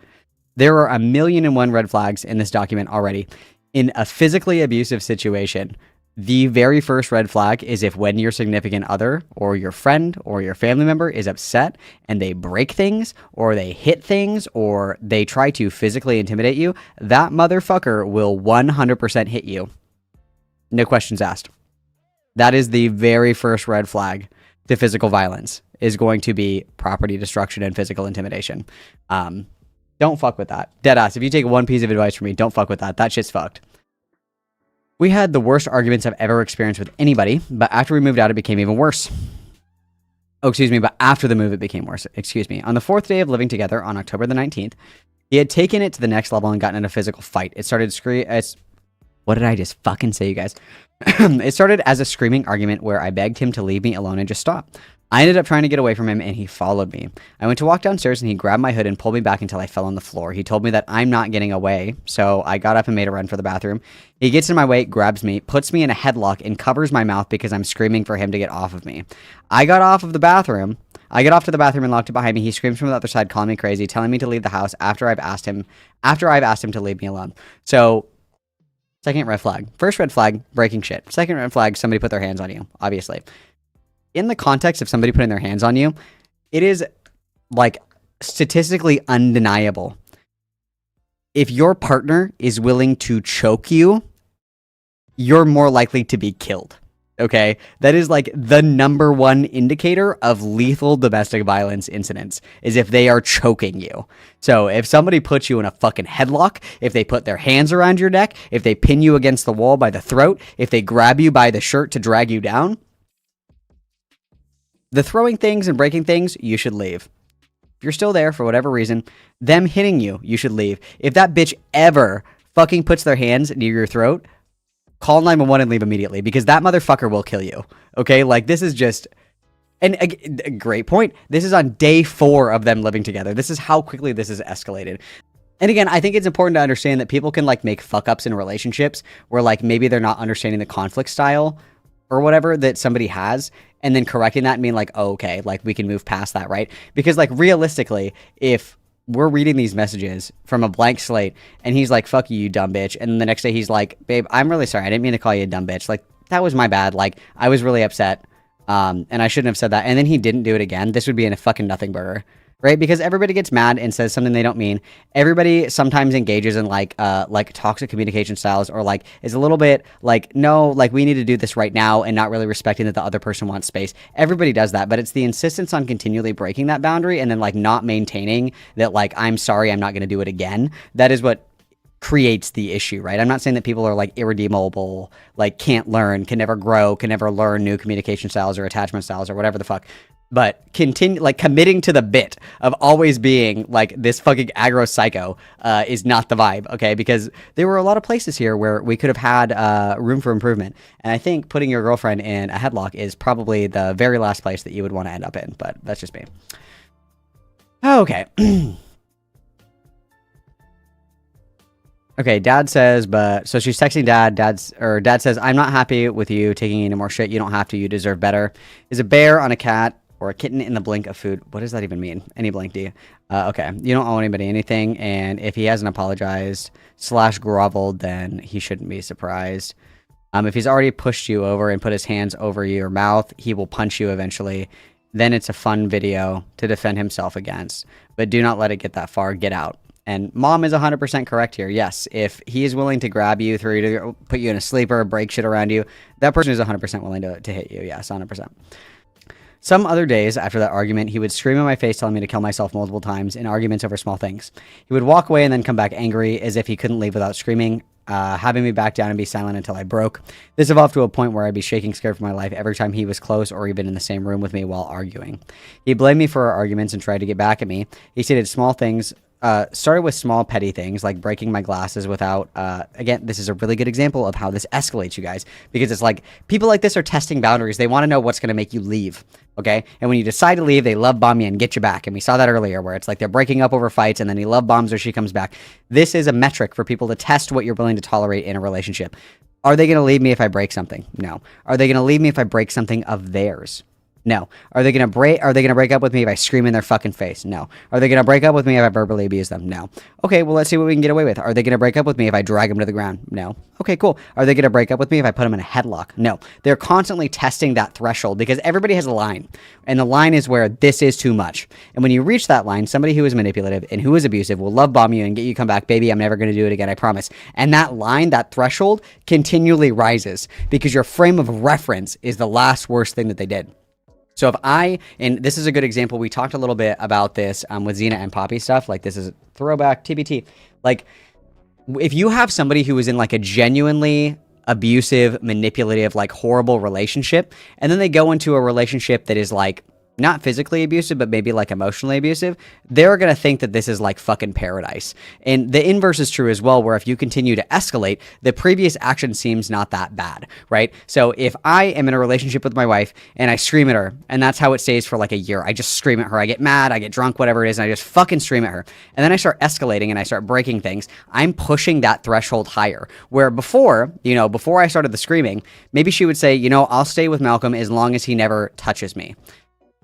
A: There are 1,000,001 red flags in this document already. In a physically abusive situation, the very first red flag is if when your significant other or your friend or your family member is upset and they break things or they hit things or they try to physically intimidate you, that motherfucker will 100% hit you. No questions asked. That is the very first red flag to physical violence, is going to be property destruction and physical intimidation. Don't fuck with that. Deadass, if you take one piece of advice from me, don't fuck with that. That shit's fucked. We had the worst arguments I've ever experienced with anybody, but after we moved out, it became even worse. Oh, excuse me, but after the move, it became worse. Excuse me. On the 4th day of living together, on October the 19th, he had taken it to the next level and gotten in a physical fight. It started what did I just fucking say, you guys? It started as a screaming argument where I begged him to leave me alone and just stop. I ended up trying to get away from him, and he followed me. I went to walk downstairs, and he grabbed my hood and pulled me back until I fell on the floor. He told me that I'm not getting away, so I got up and made a run for the bathroom. He gets in my way, grabs me, puts me in a headlock, and covers my mouth because I'm screaming for him to get off of me. I got off to the bathroom and locked it behind me. He screams from the other side, calling me crazy, telling me to leave the house after I've asked him to leave me alone. So, second red flag. First red flag, breaking shit. Second red flag, somebody put their hands on you, obviously. In the context of somebody putting their hands on you, it is, like, statistically undeniable. If your partner is willing to choke you, you're more likely to be killed. Okay? That is, like, the number one indicator of lethal domestic violence incidents, is if they are choking you. So, if somebody puts you in a fucking headlock, if they put their hands around your neck, if they pin you against the wall by the throat, if they grab you by the shirt to drag you down, the throwing things and breaking things, you should leave. If you're still there for whatever reason, them hitting you, you should leave. If that bitch ever fucking puts their hands near your throat, call 911 and leave immediately, because that motherfucker will kill you. Okay? Like, this is just... And a great point. This is on day 4 of them living together. This is how quickly this has escalated. And again, I think it's important to understand that people can, like, make fuck-ups in relationships where, like, maybe they're not understanding the conflict style or whatever that somebody has, and then correcting that and being like, oh, okay, like, we can move past that, right? Because, like, realistically, if we're reading these messages from a blank slate and he's like, fuck you, you dumb bitch, and then the next day he's like, babe, I'm really sorry, I didn't mean to call you a dumb bitch, like, that was my bad, like, I was really upset, and I shouldn't have said that, and then he didn't do it again, this would be in a fucking nothing burger. right? Because everybody gets mad and says something they don't mean. Everybody sometimes engages in like toxic communication styles, or like is a little bit like, no, like we need to do this right now, and not really respecting that the other person wants space. Everybody does that, but it's the insistence on continually breaking that boundary and then like not maintaining that, like, I'm sorry, I'm not going to do it again. That is what creates the issue, right? I'm not saying that people are like irredeemable, like can't learn, can never grow, can never learn new communication styles or attachment styles or whatever the fuck. But continue, like, committing to the bit of always being like this fucking aggro psycho is not the vibe, okay? Because there were a lot of places here where we could have had room for improvement. And I think putting your girlfriend in a headlock is probably the very last place that you would want to end up in. But that's just me. Okay. Okay, dad says, but so she's texting dad. Dad says, I'm not happy with you taking any more shit. You don't have to. You deserve better. Is a bear on a cat or a kitten in the blink of food? What does that even mean? Any blink, do you? Okay, you don't owe anybody anything, and if he hasn't apologized / groveled, then he shouldn't be surprised. If he's already pushed you over and put his hands over your mouth, he will punch you eventually. Then it's a fun video to defend himself against, but do not let it get that far. Get out. And mom is 100% correct here. Yes, if he is willing to grab you, throw you, to put you in a sleeper, break shit around you, that person is 100% willing to hit you. Yes, 100%. Some other days after that argument, he would scream in my face telling me to kill myself multiple times in arguments over small things. He would walk away and then come back angry as if he couldn't leave without screaming, having me back down and be silent until I broke. This evolved to a point where I'd be shaking scared for my life every time he was close or even in the same room with me while arguing. He blamed me for our arguments and tried to get back at me. He stated small things. Started with small petty things like breaking my glasses without, again, this is a really good example of how this escalates, you guys, because it's like people like this are testing boundaries. They want to know what's going to make you leave. Okay. And when you decide to leave, they love bomb you and get you back. And we saw that earlier where it's like they're breaking up over fights and then he love bombs her, she comes back. This is a metric for people to test what you're willing to tolerate in a relationship. Are they going to leave me if I break something? No. Are they going to leave me if I break something of theirs? No. Are they gonna break up with me if I scream in their fucking face? No. Are they gonna break up with me if I verbally abuse them? No. Okay, well, let's see what we can get away with. Are they gonna break up with me if I drag them to the ground? No. Okay, cool. Are they gonna break up with me if I put them in a headlock? No. They're constantly testing that threshold because everybody has a line, and the line is where this is too much. And when you reach that line, somebody who is manipulative and who is abusive will love bomb you and get you come back, baby. I'm never gonna do it again. I promise. And that line, that threshold, continually rises because your frame of reference is the last worst thing that they did. So if and this is a good example, we talked a little bit about this with Xena and Poppy stuff. Like, this is a throwback, TBT. Like, if you have somebody who is in like a genuinely abusive, manipulative, like horrible relationship, and then they go into a relationship that is like not physically abusive, but maybe like emotionally abusive, they're going to think that this is like fucking paradise. And the inverse is true as well, where if you continue to escalate, the previous action seems not that bad, right? So if I am in a relationship with my wife and I scream at her, and that's how it stays for like a year, I just scream at her, I get mad, I get drunk, whatever it is, and I just fucking scream at her. And then I start escalating and I start breaking things. I'm pushing that threshold higher. Where before, before I started the screaming, maybe she would say, I'll stay with Malcolm as long as he never touches me.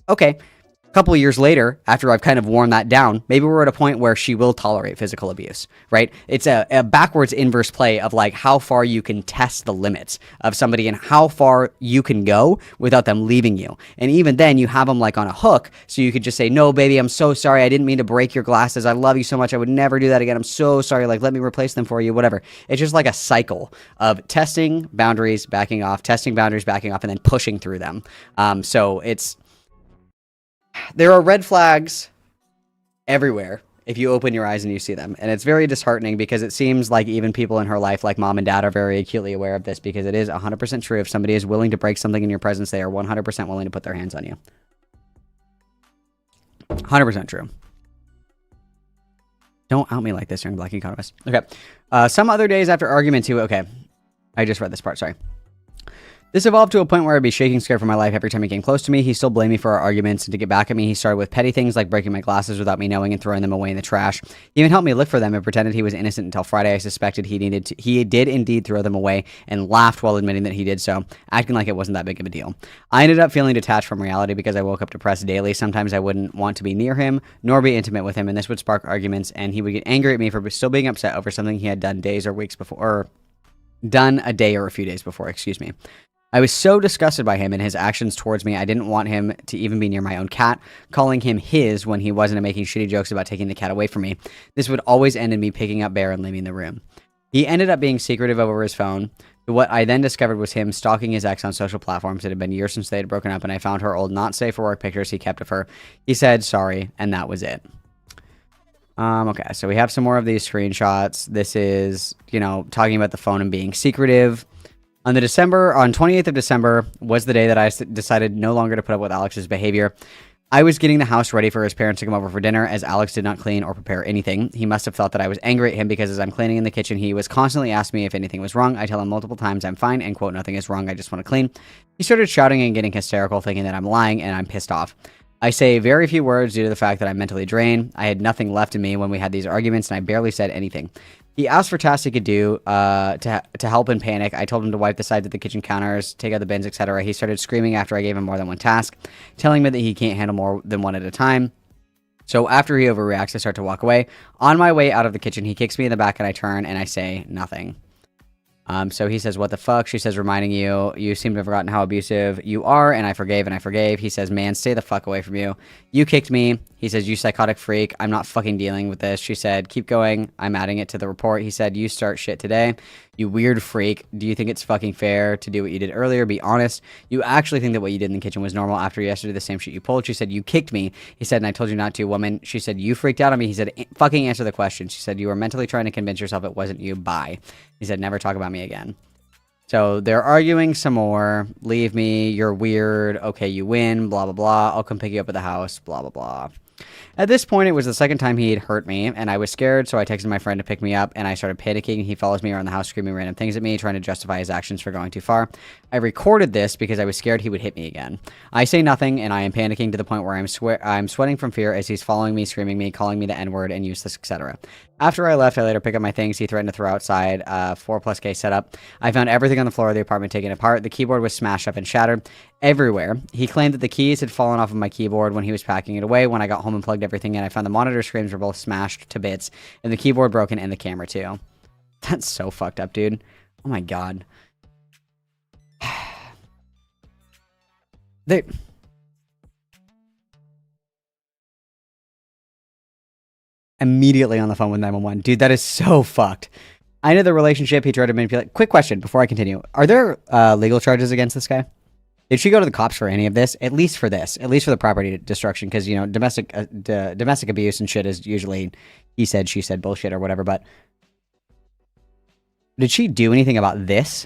A: Okay, a couple of years later, after I've kind of worn that down, maybe we're at a point where she will tolerate physical abuse, right? It's a backwards inverse play of like how far you can test the limits of somebody and how far you can go without them leaving you. And even then, you have them like on a hook, so you could just say, no, baby, I'm so sorry. I didn't mean to break your glasses. I love you so much. I would never do that again. I'm so sorry. Like, let me replace them for you, whatever. It's just like a cycle of testing boundaries, backing off, testing boundaries, backing off, and then pushing through them. So there are red flags everywhere if you open your eyes and you see them. And it's very disheartening because it seems like even people in her life, like mom and dad, are very acutely aware of this, because it is 100% true. If somebody is willing to break something in your presence, they are 100% willing to put their hands on you. 100% true. Don't out me like this, young black economist. Okay. Some other days after argument too. Okay. I just read this part. Sorry. This evolved to a point where I'd be shaking scared for my life every time he came close to me. He still blamed me for our arguments, and to get back at me, he started with petty things like breaking my glasses without me knowing and throwing them away in the trash. He even helped me look for them and pretended he was innocent until Friday. I suspected he did indeed throw them away, and laughed while admitting that he did so, acting like it wasn't that big of a deal. I ended up feeling detached from reality because I woke up depressed daily. Sometimes I wouldn't want to be near him, nor be intimate with him, and this would spark arguments, and he would get angry at me for still being upset over something he had done days or weeks before, or done a day or a few days before, excuse me. I was so disgusted by him and his actions towards me, I didn't want him to even be near my own cat, calling him his when he wasn't, and making shitty jokes about taking the cat away from me. This would always end in me picking up Bear and leaving the room. He ended up being secretive over his phone. What I then discovered was him stalking his ex on social platforms. It had been years since they had broken up, and I found her old not safe for work pictures he kept of her. He said sorry, and that was it. Okay, so we have some more of these screenshots. This is, you know, talking about the phone and being secretive. On 28th of December was the day that I decided no longer to put up with Alex's behavior. I was getting the house ready for his parents to come over for dinner, as Alex did not clean or prepare anything. He must have thought that I was angry at him, because as I'm cleaning in the kitchen, he was constantly asking me if anything was wrong. I tell him multiple times I'm fine and, quote, nothing is wrong, I just want to clean. He started shouting and getting hysterical, thinking that I'm lying, and I'm pissed off. I say very few words due to the fact that I'm mentally drained. I had nothing left in me when we had these arguments, and I barely said anything. He asked for tasks he could do to help in panic. I told him to wipe the sides of the kitchen counters, take out the bins, etc. He started screaming after I gave him more than one task, telling me that he can't handle more than one at a time. So after he overreacts, I start to walk away. On my way out of the kitchen, he kicks me in the back, and I turn and I say nothing. So he says, what the fuck? She says, reminding you, you seem to have forgotten how abusive you are, and I forgave and I forgave. He says, man, stay the fuck away from you. You kicked me. He says, you psychotic freak. I'm not fucking dealing with this. She said, keep going. I'm adding it to the report. He said, you start shit today. You weird freak. Do you think it's fucking fair to do what you did earlier? Be honest. You actually think that what you did in the kitchen was normal after yesterday, the same shit you pulled? She said, you kicked me. He said, and I told you not to, woman. She said, you freaked out on me. He said, fucking answer the question. She said, you were mentally trying to convince yourself it wasn't you. Bye. He said, never talk about me again. So they're arguing some more. Leave me. You're weird. Okay, you win. Blah, blah, blah. I'll come pick you up at the house. Blah, blah, blah. At this point, it was the second time he had hurt me, and I was scared, so I texted my friend to pick me up, and I started panicking. He follows me around the house, screaming random things at me, trying to justify his actions for going too far. I recorded this because I was scared he would hit me again. I say nothing, and I am panicking to the point where I'm sweating from fear as he's following me, screaming me, calling me the N-word and useless, etc. After I left, I later pick up my things he threatened to throw outside. 4+K setup. I found everything on the floor of the apartment taken apart. The keyboard was smashed up and shattered everywhere. He claimed that the keys had fallen off of my keyboard when he was packing it away. When I got home and plugged everything in, I found the monitor screens were both smashed to bits, and the keyboard broken, and the camera too. That's so fucked up, dude. Oh my god. They... Immediately on the phone with 911. Dude, that is so fucked. I know the relationship he tried to manipulate. Quick question before I continue. Are there legal charges against this guy? Did she go to the cops for any of this? At least for this. At least for the property destruction. Because, you know, domestic abuse and shit is usually he said, she said bullshit or whatever. But did she do anything about this?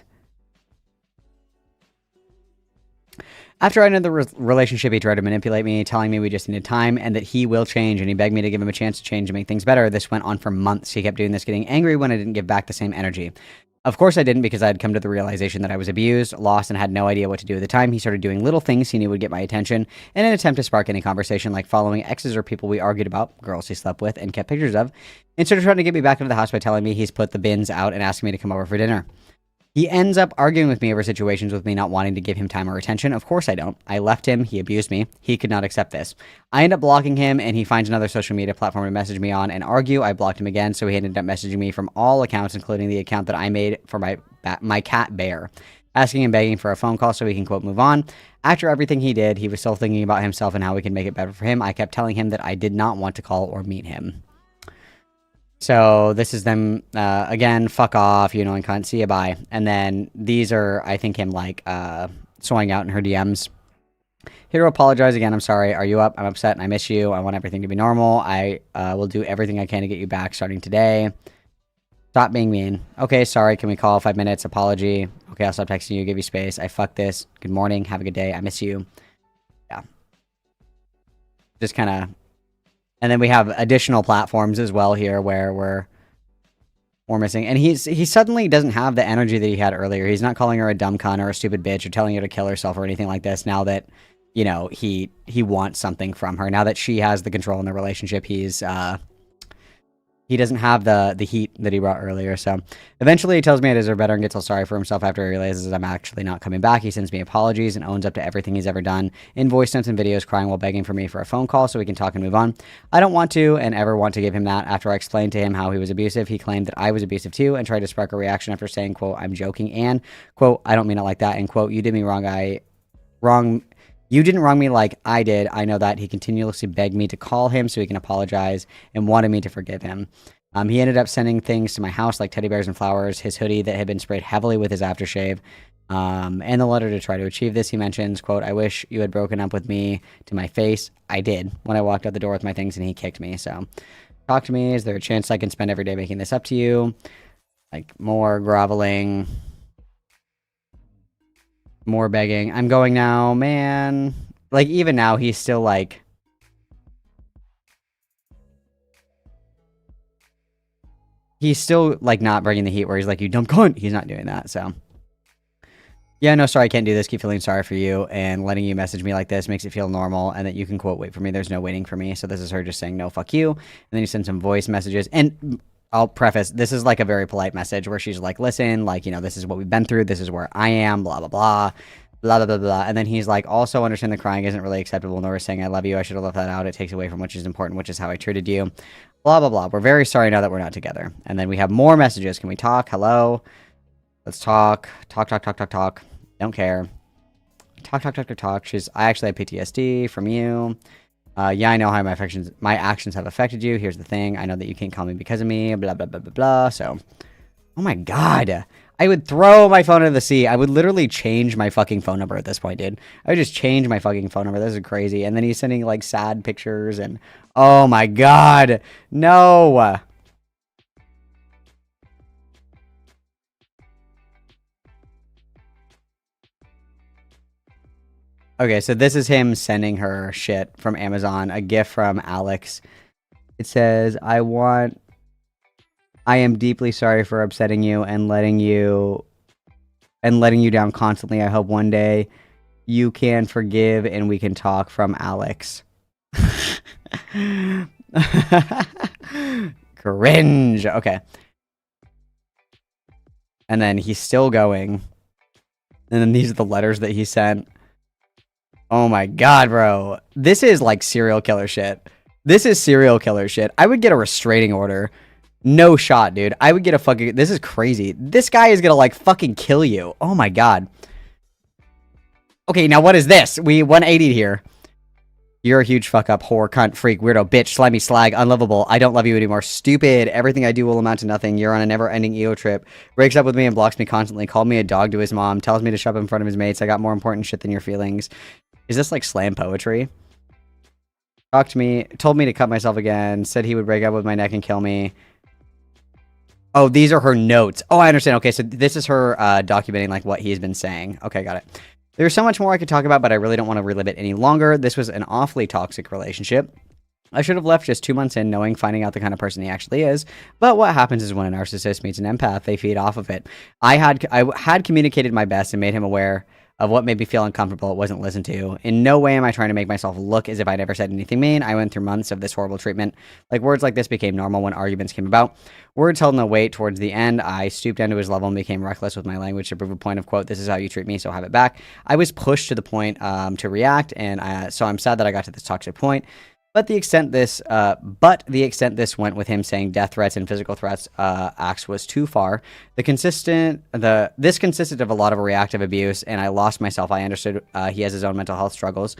A: After I ended the relationship, he tried to manipulate me, telling me we just needed time and that he will change, and he begged me to give him a chance to change and make things better. This went on for months. He kept doing this, getting angry when I didn't give back the same energy. Of course I didn't, because I had come to the realization that I was abused, lost, and had no idea what to do at the time. He started doing little things he knew would get my attention in an attempt to spark any conversation, like following exes or people we argued about, girls he slept with and kept pictures of, instead of trying to get me back into the house by telling me he's put the bins out and asking me to come over for dinner. He ends up arguing with me over situations with me not wanting to give him time or attention. Of course I don't. I left him. He abused me. He could not accept this. I end up blocking him, and he finds another social media platform to message me on and argue. I blocked him again, so he ended up messaging me from all accounts, including the account that I made for my cat Bear, asking and begging for a phone call so he can, quote, move on. After everything he did, he was still thinking about himself and how we can make it better for him. I kept telling him that I did not want to call or meet him. So this is them, again, fuck off, you know, and can't see you, bye. And then these are, I think, him, like, swinging out in her DMs. Here to apologize again, I'm sorry. Are you up? I'm upset and I miss you. I want everything to be normal. I will do everything I can to get you back starting today. Stop being mean. Okay, sorry, can we call 5 minutes? Apology. Okay, I'll stop texting you, give you space. I fuck this. Good morning, have a good day. I miss you. Yeah. Just kind of... And then we have additional platforms as well here where we're missing. And he suddenly doesn't have the energy that he had earlier. He's not calling her a dumb cunt or a stupid bitch or telling her to kill herself or anything like this. Now that, you know, he wants something from her. Now that she has the control in the relationship, he's he doesn't have the heat that he brought earlier. So eventually he tells me I deserve better and gets all sorry for himself after he realizes I'm actually not coming back. He sends me apologies and owns up to everything he's ever done in voice notes and videos, crying while begging for me for a phone call so we can talk and move on. I don't want to and ever want to give him that. After I explained to him how he was abusive, he claimed that I was abusive too and tried to spark a reaction after saying, quote, I'm joking, and, quote, I don't mean it like that, and, quote, you did me wrong. You didn't wrong me like I did. I know that. He continuously begged me to call him so he can apologize and wanted me to forgive him. He ended up sending things to my house like teddy bears and flowers, his hoodie that had been sprayed heavily with his aftershave, and the letter to try to achieve this. He mentions, quote, I wish you had broken up with me to my face. I did when I walked out the door with my things and he kicked me. So talk to me. Is there a chance I can spend every day making this up to you? Like more groveling. More begging. I'm going now, man. Like, even now, he's still, like... He's still, like, not bringing the heat where he's like, you dumb cunt. He's not doing that, so... Yeah, no, sorry, I can't do this. Keep feeling sorry for you, and letting you message me like this makes it feel normal, and that you can, quote, wait for me. There's no waiting for me. So this is her just saying, no, fuck you. And then he sends some voice messages, and... I'll preface, this is like a very polite message where she's like, listen, like, you know, this is what we've been through. This is where I am, blah, blah, blah. Blah, blah, blah, blah. And then he's like, also understand that crying isn't really acceptable, nor is saying I love you. I should have left that out. It takes away from which is important, which is how I treated you. Blah, blah, blah. We're very sorry now that we're not together. And then we have more messages. Can we talk? Hello? Let's talk. Talk. Don't care. Talk. I actually have PTSD from you. Yeah, I know how my actions have affected you. Here's the thing. I know that you can't call me because of me. Blah, blah, blah, blah, blah. So, oh my God. I would throw my phone into the sea. I would literally change my fucking phone number at this point, dude. I would just change my fucking phone number. This is crazy. And then he's sending, like, sad pictures and... Oh my God. No. Okay, so this is him sending her shit from Amazon. A gift from Alex. It says, I am deeply sorry for upsetting you and letting you down constantly. I hope one day you can forgive and we can talk, from Alex. Cringe. Okay. And then he's still going. And then these are the letters that he sent. Oh my God, bro. This is like serial killer shit. This is serial killer shit. I would get a restraining order. No shot, dude. I would get a fucking... This is crazy. This guy is gonna, like, fucking kill you. Oh my God. Okay, now what is this? We 180'd here. You're a huge fuck up, whore, cunt, freak, weirdo, bitch, slimy, slag, unlovable. I don't love you anymore. Stupid. Everything I do will amount to nothing. You're on a never-ending EO trip. Breaks up with me and blocks me constantly. Called me a dog to his mom. Tells me to shut up in front of his mates. I got more important shit than your feelings. Is this like slam poetry? Talked to me. Told me to cut myself again. Said he would break up with my neck and kill me. Oh, these are her notes. Oh, I understand. Okay, so this is her documenting like what he's been saying. Okay, got it. There's so much more I could talk about, but I really don't want to relive it any longer. This was an awfully toxic relationship. I should have left just 2 months in, finding out the kind of person he actually is. But what happens is when a narcissist meets an empath, they feed off of it. I had communicated my best and made him aware of what made me feel uncomfortable. It wasn't listened to. In no way am I trying to make myself look as if I'd ever said anything mean. I went through months of this horrible treatment. Like, words like this became normal when arguments came about. Words held no weight. Towards the end, I stooped down to his level and became reckless with my language to prove a point of, quote, this is how you treat me, so have it back. I was pushed to the point to react, and so I'm sad that I got to this toxic point. But the extent this went with him saying death threats and physical threats acts was too far. This consisted of a lot of reactive abuse, and I lost myself. I understood he has his own mental health struggles.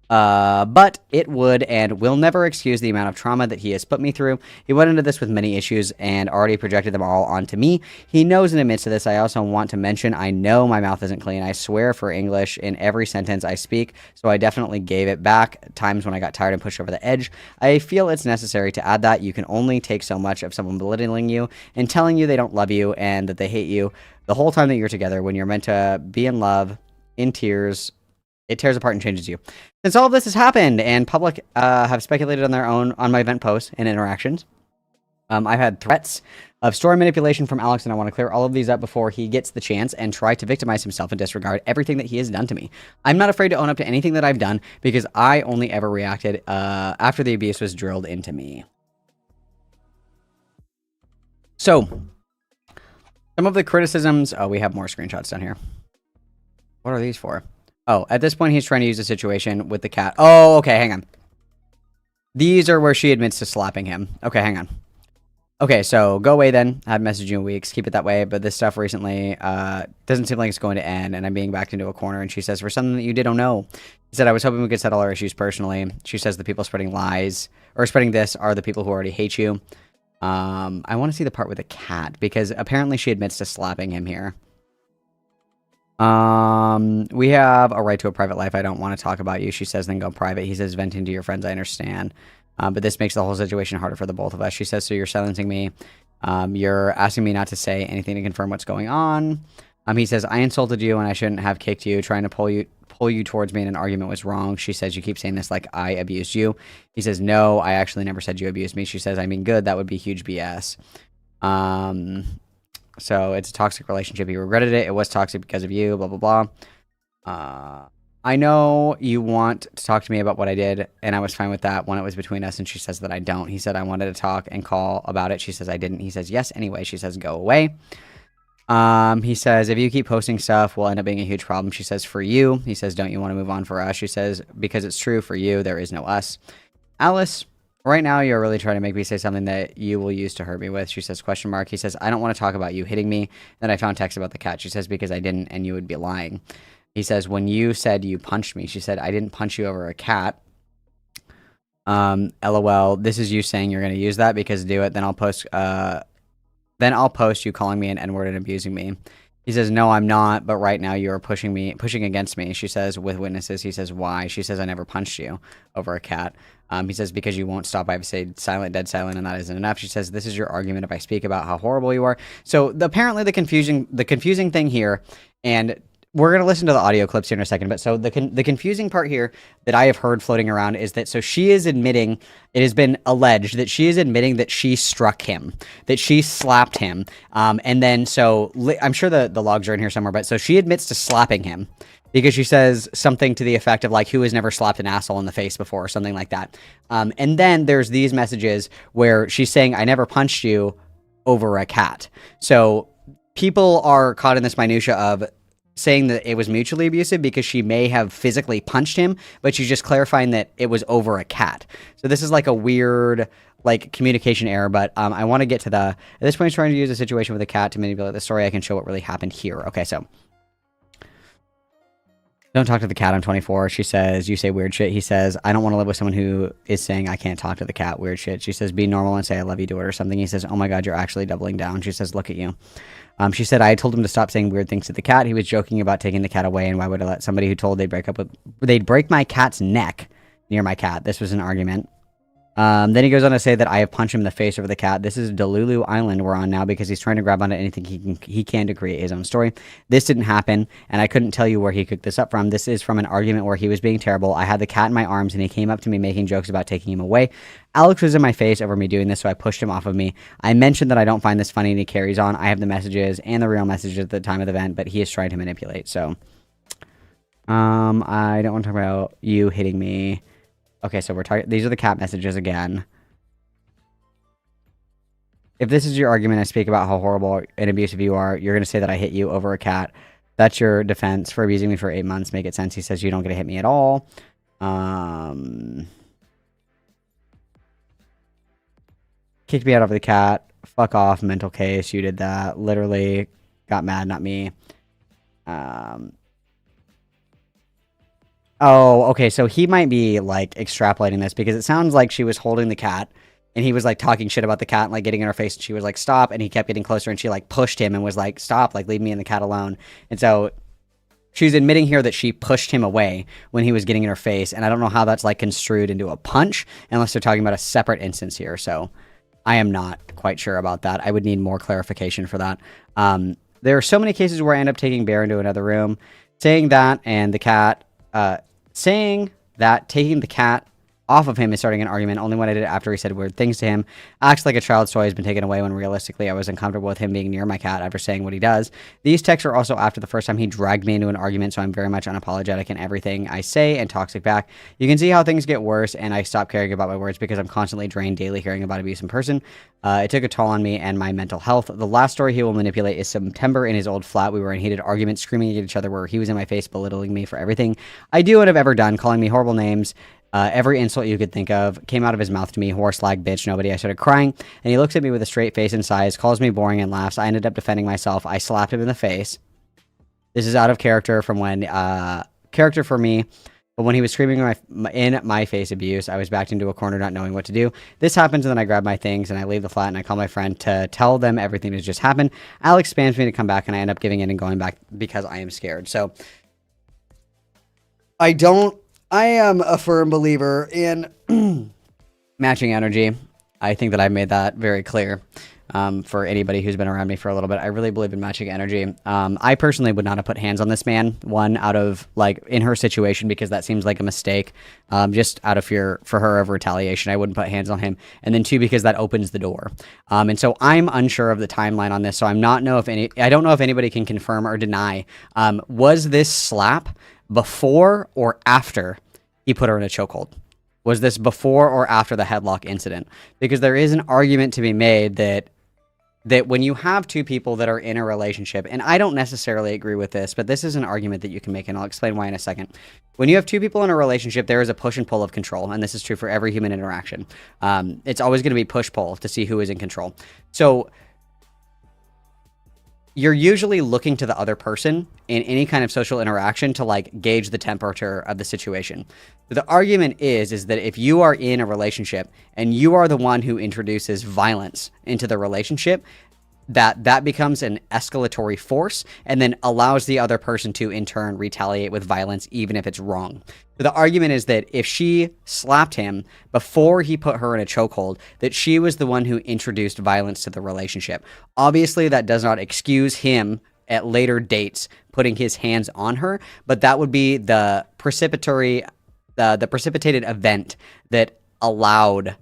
A: But it would and will never excuse the amount of trauma that he has put me through. He went into this with many issues and already projected them all onto me. He knows and admits to this. I also want to mention, I know my mouth isn't clean. I swear for English in every sentence I speak, so I definitely gave it back times when I got tired and pushed over the edge. I feel it's necessary to add that you can only take so much of someone belittling you and telling you they don't love you and that they hate you the whole time that you're together when you're meant to be in love, in tears. It tears apart and changes you. Since all of this has happened and public have speculated on their own on my event posts and interactions, I've had threats of story manipulation from Alex, and I want to clear all of these up before he gets the chance and try to victimize himself and disregard everything that he has done to me. I'm not afraid to own up to anything that I've done because I only ever reacted after the abuse was drilled into me. So, some of the criticisms... Oh, we have more screenshots down here. What are these for? Oh, at this point, he's trying to use the situation with the cat. Oh, okay, hang on. These are where she admits to slapping him. Okay, hang on. Okay, so go away then. I haven't messaged you in weeks. Keep it that way. But this stuff recently doesn't seem like it's going to end, and I'm being backed into a corner. And she says, for something that you didn't know. He said, I was hoping we could settle our issues personally. She says the people spreading lies, or spreading this, are the people who already hate you. I want to see the part with the cat, because apparently she admits to slapping him here. We have a right to a private life. I don't want to talk about you. She says, then go private. He says, venting to your friends. I understand. But this makes the whole situation harder for the both of us. She says, so you're silencing me. You're asking me not to say anything to confirm what's going on. He says, I insulted you and I shouldn't have kicked you. Trying to pull you towards me in an argument was wrong. She says, you keep saying this like I abused you. He says, no, I actually never said you abused me. She says, I mean, good. That would be huge BS. So it's a toxic relationship. You regretted it. It was toxic because of you, blah, blah, blah. I know you want to talk to me about what I did, and I was fine with that when it was between us, and she says that I don't. He said I wanted to talk and call about it. She says I didn't. He says yes anyway. She says go away. He says if you keep posting stuff, we'll end up being a huge problem. She says for you. He says don't you want to move on for us? She says because it's true for you. There is no us. Alice, right now you're really trying to make me say something that you will use to hurt me with. She says question mark. He says I don't want to talk about you hitting me. Then I found text about the cat. She says because I didn't and you would be lying. He says, when you said you punched me, she said, I didn't punch you over a cat. LOL, this is you saying you're going to use that because do it. Then I'll post you calling me an N-word and abusing me. He says, no, I'm not. But right now you are pushing against me. She says, with witnesses. He says, why? She says, I never punched you over a cat. He says, because you won't stop. I've said silent, dead silent, and that isn't enough. She says, this is your argument if I speak about how horrible you are. So apparently the confusing thing here, and we're going to listen to the audio clips here in a second, but so the confusing part here that I have heard floating around is that so she is admitting, it has been alleged that she is admitting that she struck him, that she slapped him, and then so I'm sure the logs are in here somewhere, but so she admits to slapping him because she says something to the effect of like, who has never slapped an asshole in the face before or something like that. And then there's these messages where she's saying, I never punched you over a cat. So people are caught in this minutia of saying that it was mutually abusive because she may have physically punched him, but she's just clarifying that it was over a cat. So this is like a weird like communication error, but I want to get to at this point, he's trying to use a situation with a cat to manipulate the story. I can show what really happened here. Okay, so don't talk to the cat. I'm 24. She says, you say weird shit. He says, I don't want to live with someone who is saying I can't talk to the cat. Weird shit. She says, be normal and say I love you to it or something. He says, oh my God, you're actually doubling down. She says, look at you. She said, I told him to stop saying weird things to the cat. He was joking about taking the cat away, and why would I let somebody who told they'd break my cat's neck near my cat? This was an argument. Then he goes on to say that I have punched him in the face over the cat. This is Delulu Island we're on now because he's trying to grab onto anything he can to create his own story. This didn't happen, and I couldn't tell you where he cooked this up from. This is from an argument where he was being terrible. I had the cat in my arms, and he came up to me making jokes about taking him away. Alex was in my face over me doing this, so I pushed him off of me. I mentioned that I don't find this funny, and he carries on. I have the messages and the real messages at the time of the event, but he is trying to manipulate. So, I don't want to talk about you hitting me. Okay, so these are the cat messages again. If this is your argument, I speak about how horrible and abusive you are. You're going to say that I hit you over a cat. That's your defense for abusing me for 8 months. Make it sense. He says you don't get to hit me at all. Kicked me out over the cat. Fuck off, mental case. You did that. Literally got mad, not me. Oh, okay, so he might be, like, extrapolating this, because it sounds like she was holding the cat, and he was, like, talking shit about the cat, and, like, getting in her face, and she was like, stop, and he kept getting closer, and she, like, pushed him, and was like, stop, like, leave me and the cat alone. And so, she's admitting here that she pushed him away when he was getting in her face, and I don't know how that's, like, construed into a punch, unless they're talking about a separate instance here, so I am not quite sure about that. I would need more clarification for that. There are so many cases where I end up taking Bear into another room, saying that, and the cat... saying that taking the cat off of him is starting an argument only when I did it after he said weird things to him. Acts like a child's toy has been taken away when realistically I was uncomfortable with him being near my cat after saying what he does. These texts are also after the first time he dragged me into an argument, so I'm very much unapologetic in everything I say and toxic back. You can see how things get worse, and I stop caring about my words because I'm constantly drained daily hearing about abuse in person. It took a toll on me and my mental health. The last story he will manipulate is September in his old flat. We were in heated arguments, screaming at each other where he was in my face, belittling me for everything I do and have ever done, calling me horrible names. Every insult you could think of came out of his mouth to me. Horse, slag, bitch, nobody. I started crying, and he looks at me with a straight face and sighs, calls me boring and laughs. I ended up defending myself. I slapped him in the face. This is out of character from when, character for me, but when he was screaming in my face abuse, I was backed into a corner not knowing what to do. This happens, and then I grab my things, and I leave the flat, and I call my friend to tell them everything that just happened. Alex spams me to come back, and I end up giving in and going back because I am scared. So, I am a firm believer in matching energy. I think that I've made that very clear for anybody who's been around me for a little bit. I really believe in matching energy. I personally would not have put hands on this man, one, out of, like, in her situation, because that seems like a mistake, just out of fear for her of retaliation. I wouldn't put hands on him. And then two, because that opens the door. And so I'm unsure of the timeline on this, so I don't know if anybody can confirm or deny. Was this slap before or after he put her in a chokehold? Was this before or after the headlock incident? Because there is an argument to be made that when you have two people that are in a relationship, and I don't necessarily agree with this, but this is an argument that you can make, and I'll explain why in a second. When you have two people in a relationship, there is a push and pull of control, and this is true for every human interaction. It's always going to be push-pull to see who is in control. So you're usually looking to the other person in any kind of social interaction to, like, gauge the temperature of the situation. But the argument is that if you are in a relationship and you are the one who introduces violence into the relationship, that becomes an escalatory force and then allows the other person to in turn retaliate with violence, even if it's wrong. So the argument is that if she slapped him before he put her in a chokehold, that she was the one who introduced violence to the relationship. Obviously, that does not excuse him at later dates putting his hands on her, but that would be the precipitated event that allowed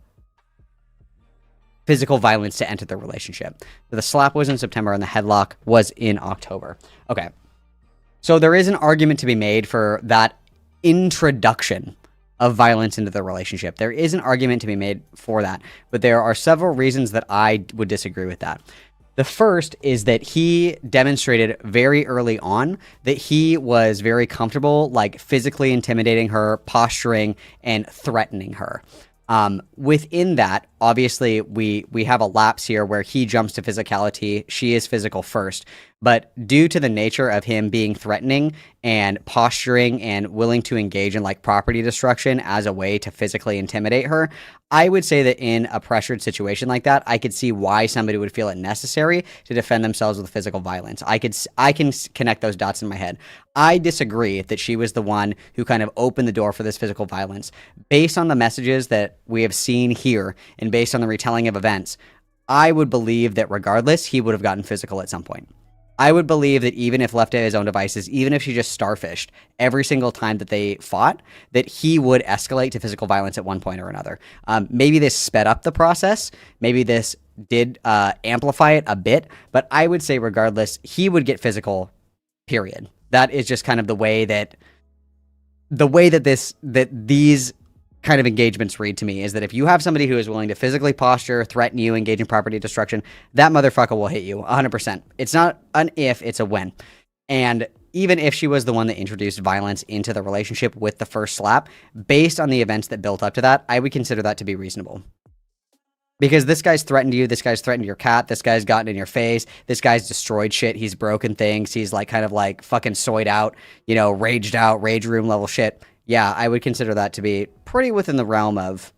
A: physical violence to enter the relationship. So the slap was in September and the headlock was in October. Okay. So there is an argument to be made for that introduction of violence into the relationship. There is an argument to be made for that, but there are several reasons that I would disagree with that. The first is that he demonstrated very early on that he was very comfortable, like, physically intimidating her, posturing, and threatening her. Within that, obviously, we have a lapse here where he jumps to physicality. She is physical first. But due to the nature of him being threatening and posturing and willing to engage in, like, property destruction as a way to physically intimidate her, I would say that in a pressured situation like that, I could see why somebody would feel it necessary to defend themselves with physical violence. I can connect those dots in my head. I disagree that she was the one who kind of opened the door for this physical violence. Based on the messages that we have seen here and based on the retelling of events, I would believe that regardless, he would have gotten physical at some point. I would believe that even if left to his own devices, even if she just starfished every single time that they fought, that he would escalate to physical violence at one point or another. Maybe this sped up the process. Maybe this did amplify it a bit. But I would say regardless, he would get physical, period. That is just kind of the way that these kind of engagements read to me, is that if you have somebody who is willing to physically posture, threaten you, engage in property destruction, that motherfucker will hit you 100%. It's not an if, it's a when. And even if she was the one that introduced violence into the relationship with the first slap, based on the events that built up to that, I would consider that to be reasonable. Because this guy's threatened you, this guy's threatened your cat, this guy's gotten in your face, this guy's destroyed shit, he's broken things, he's like kind of like fucking soyed out, you know, raged out, rage room level shit. Yeah, I would consider that to be pretty within the realm of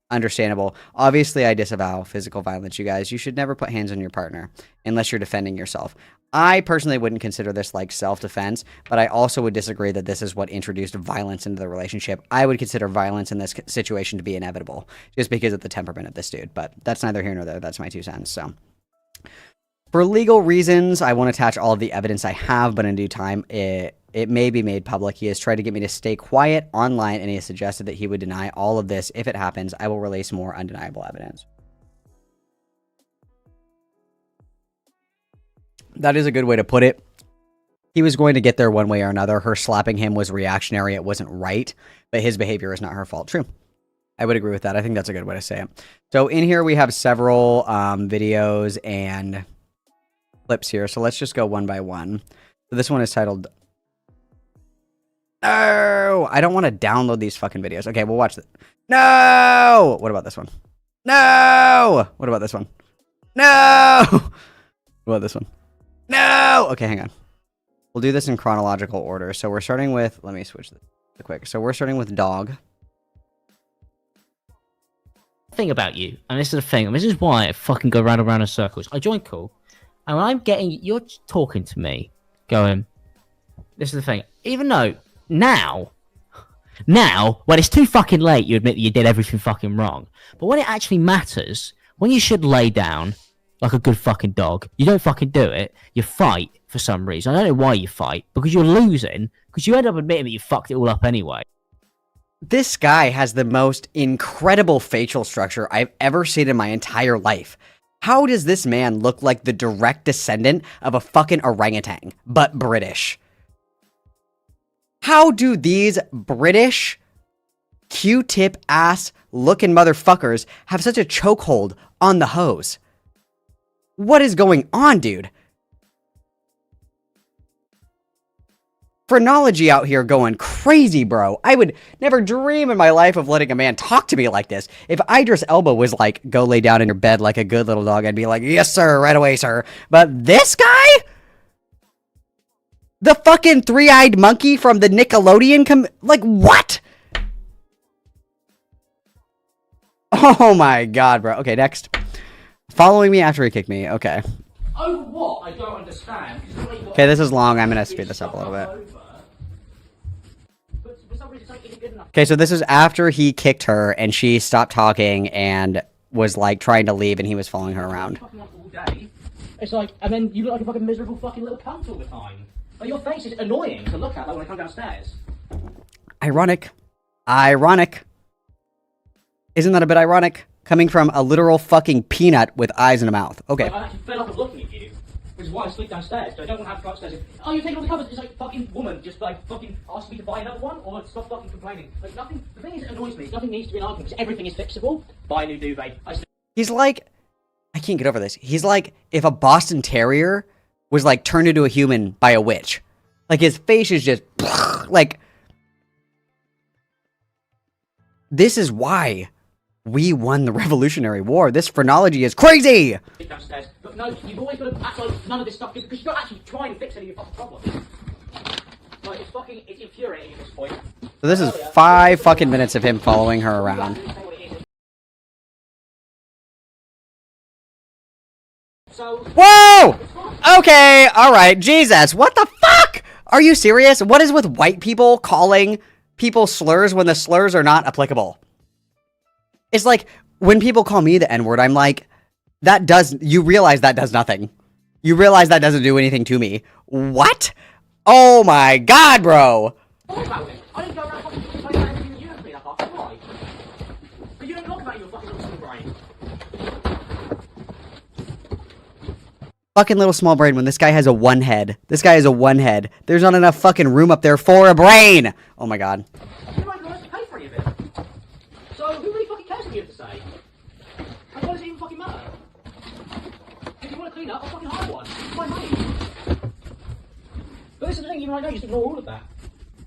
A: understandable. Obviously, I disavow physical violence, you guys. You should never put hands on your partner unless you're defending yourself. I personally wouldn't consider this like self-defense, but I also would disagree that this is what introduced violence into the relationship. I would consider violence in this situation to be inevitable just because of the temperament of this dude, but that's neither here nor there. That's my 2 cents, so. For legal reasons, I won't attach all of the evidence I have, but in due time, it may be made public. He has tried to get me to stay quiet online, and he has suggested that he would deny all of this. If it happens, I will release more undeniable evidence. That is a good way to put it. He was going to get there one way or another. Her slapping him was reactionary. It wasn't right, but his behavior is not her fault. True. I would agree with that. I think that's a good way to say it. So in here, we have several videos and clips here. So let's just go one by one. So this one is titled... No! I don't want to download these fucking videos. Okay, we'll watch it. No! What about this one? No! What about this one? No! What about this one? No! Okay, hang on. We'll do this in chronological order. So we're starting with... Let me switch this quick. So we're starting with dog.
C: Thing about you, and this is the thing, and this is why I fucking go round and round in circles. I join call, and when I'm getting... You're talking to me, going... This is the thing. Even though, now, when it's too fucking late, you admit that you did everything fucking wrong. But when it actually matters, when you should lay down... like a good fucking dog. You don't fucking do it. You fight for some reason. I don't know why you fight. Because you're losing. Because you end up admitting that you fucked it all up anyway.
A: This guy has the most incredible facial structure I've ever seen in my entire life. How does this man look like the direct descendant of a fucking orangutan, but British? How do these British Q-tip ass looking motherfuckers have such a chokehold on the hose? What is going on, dude? Phrenology out here going crazy, bro. I would never dream in my life of letting a man talk to me like this. If Idris Elba was like, go lay down in your bed like a good little dog, I'd be like, yes, sir, right away, sir. But this guy? The fucking three-eyed monkey from the Nickelodeon like, what? Oh my god, bro. Okay, next. Following me after he kicked me. Okay.
C: Over what? I don't understand.
A: Okay, this is long. I'm going to speed this up a little bit. Okay, so this is after he kicked her and she stopped talking and was like trying to leave and he was following her around.
C: It's like, and then you look like a fucking miserable fucking little cunt all the time. Like, your face is annoying to look at like when I come downstairs.
A: Ironic. Ironic. Isn't that a bit ironic? Coming from a literal fucking peanut with eyes and a mouth. Okay.
C: Like, I'm actually fed up of looking at you, which is why I sleep downstairs. So I don't want to have to go upstairs. Oh, you're taking all the covers. It's like fucking woman just like fucking asked me to buy another one or stop fucking complaining. Like nothing. The thing is, it annoys me. Nothing needs to be an argument because everything is fixable. Buy a new duvet.
A: He's like, I can't get over this. He's like if a Boston Terrier was like turned into a human by a witch. Like his face is just like. This is why we won the Revolutionary War. This phrenology is crazy!
C: Downstairs. But no, you've always got to act like none of this stuff, because you're not actually trying to fix any of your fucking problems. Like, it's infuriating at this point.
A: So this is 5 fucking minutes of him following her around. Whoa! Okay, alright, Jesus, what the fuck? Are you serious? What is with white people calling people slurs when the slurs are not applicable? It's like, when people call me the N-word, I'm like, you realize that does nothing. You realize that doesn't do anything to me. What? Oh my god, bro!
C: I didn't go around fucking talking about everything that you have been up after, why? Because you don't talk about your fucking little small brain.
A: Fucking little small brain when this guy has a one head. This guy has a one head. There's not enough fucking room up there for a brain! Oh my god.
C: You might not have to pay for any of it. So, who really fucking cares what you have to say? And why does it even fucking matter? If you want to clean up, I'll fucking hire one. It's my money. But this is the thing, even right now, you just ignore all of that.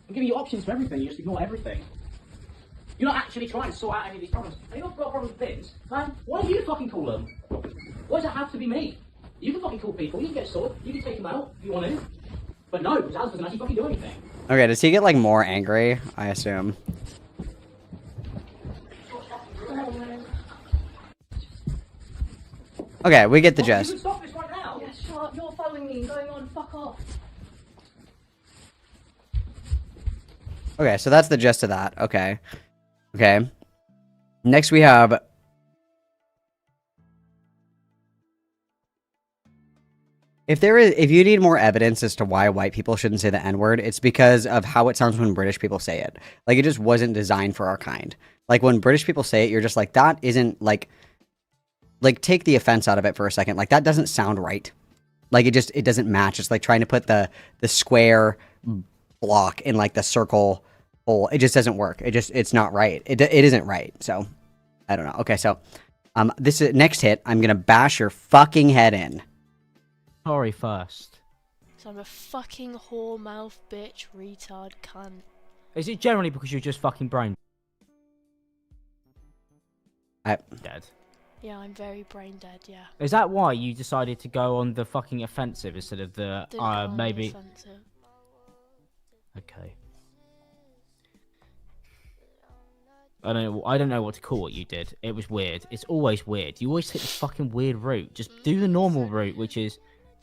C: I'm giving you options for everything, you just ignore everything. You're not actually trying to sort out any of these problems. And you've got problems with bins, man, why do you fucking call them? Why does it have to be me? You can fucking call people, you can get sorted, you can take them out if you want to. But no, because Alice doesn't actually fucking do anything.
A: Okay, does he get like more angry? I assume. Okay, we get the gist.
C: You can stop this right now.
D: Yeah, shut up. You're following me and going on. Fuck off.
A: Okay, so that's the gist of that. Okay. Okay. Next we have... if you need more evidence as to why white people shouldn't say the N-word, it's because of how it sounds when British people say it. Like, it just wasn't designed for our kind. Like, when British people say it, you're just like, that isn't, like, take the offense out of it for a second. Like, that doesn't sound right. Like, it doesn't match. It's like trying to put the square block in, like, the circle hole. It just doesn't work. It's not right. It isn't right. So, I don't know. Okay, so, this is next hit. I'm gonna bash your fucking head in.
C: Sorry first.
D: So I'm a fucking whore mouth bitch retard cunt.
C: Is it generally because you're just fucking brain dead?
D: Yeah, I'm very brain dead, yeah.
C: Is that why you decided to go on the fucking offensive instead of the
D: Didn't go on the
C: maybe?
D: offensive.
C: Okay. I don't know what to call what you did. It was weird. It's always weird. You always take the fucking weird route. Just do the normal route, which is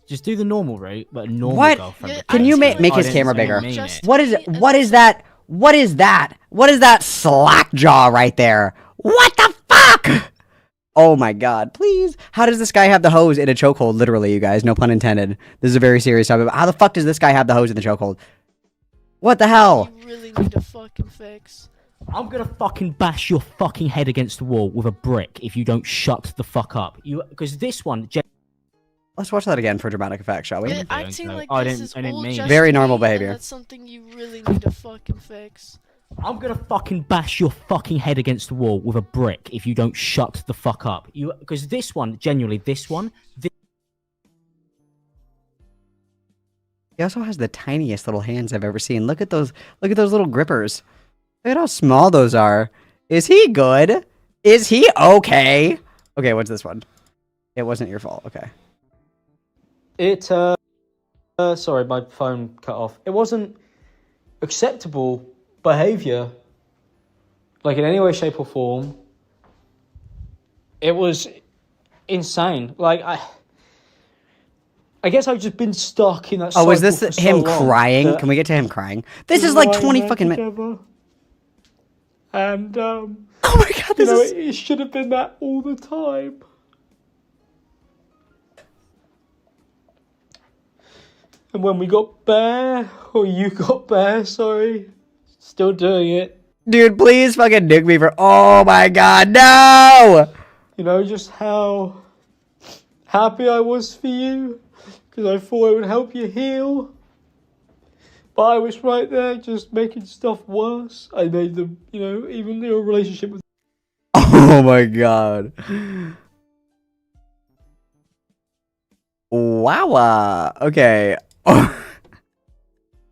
C: just do the normal route, but a normal
A: What?
C: girlfriend.
D: Yeah,
A: Can you make his
C: I
A: camera
C: didn't
A: bigger?
C: mean
D: Just-
C: it.
A: What is that? What is that slack jaw right there? What the fuck? Oh my god, please. How does this guy have the hose in a chokehold? Literally, you guys, no pun intended. This is a very serious topic. How the fuck does this guy have the hose in the chokehold? What the hell?
D: You really need a fucking fix.
C: I'm gonna fucking bash your fucking head against the wall with a brick if you don't shut the fuck up. Because this one.
A: Let's watch that again for dramatic effect, shall we?
D: Yeah, acting
C: no.
D: like
C: I
D: this
C: didn't-
D: is
C: I didn't
D: all
C: mean it.
D: just
A: Very normal
D: me, and
A: behavior.
D: that's something you really need a fucking fix.
C: I'm gonna fucking bash your fucking head against the wall with a brick if you don't shut the fuck up. Because this one, genuinely, this one.
A: He also has the tiniest little hands I've ever seen. Look at those little grippers. Look at how small those are. Is he good? Is he okay? Okay, what's this one? It wasn't your fault. Okay.
C: Sorry, my phone cut off. It wasn't acceptable behavior, like in any way, shape, or form. It was insane. Like I guess I've just been stuck in that.
A: Oh, is
C: cycle
A: this
C: for so
A: him
C: long
A: crying?
C: that
A: Can we get to him crying? This is like 20 fucking minutes.
C: together. And
A: Oh my god, this is...
C: it should have been that all the time. And when we got bare, or you got bare, sorry, still doing it.
A: Dude, please fucking nuke me for... Oh my god, no!
C: You know, just how happy I was for you, because I thought it would help you heal. But I was right there, just making stuff worse. I made them, you know, even your relationship with...
A: Oh my god. Wow. Okay.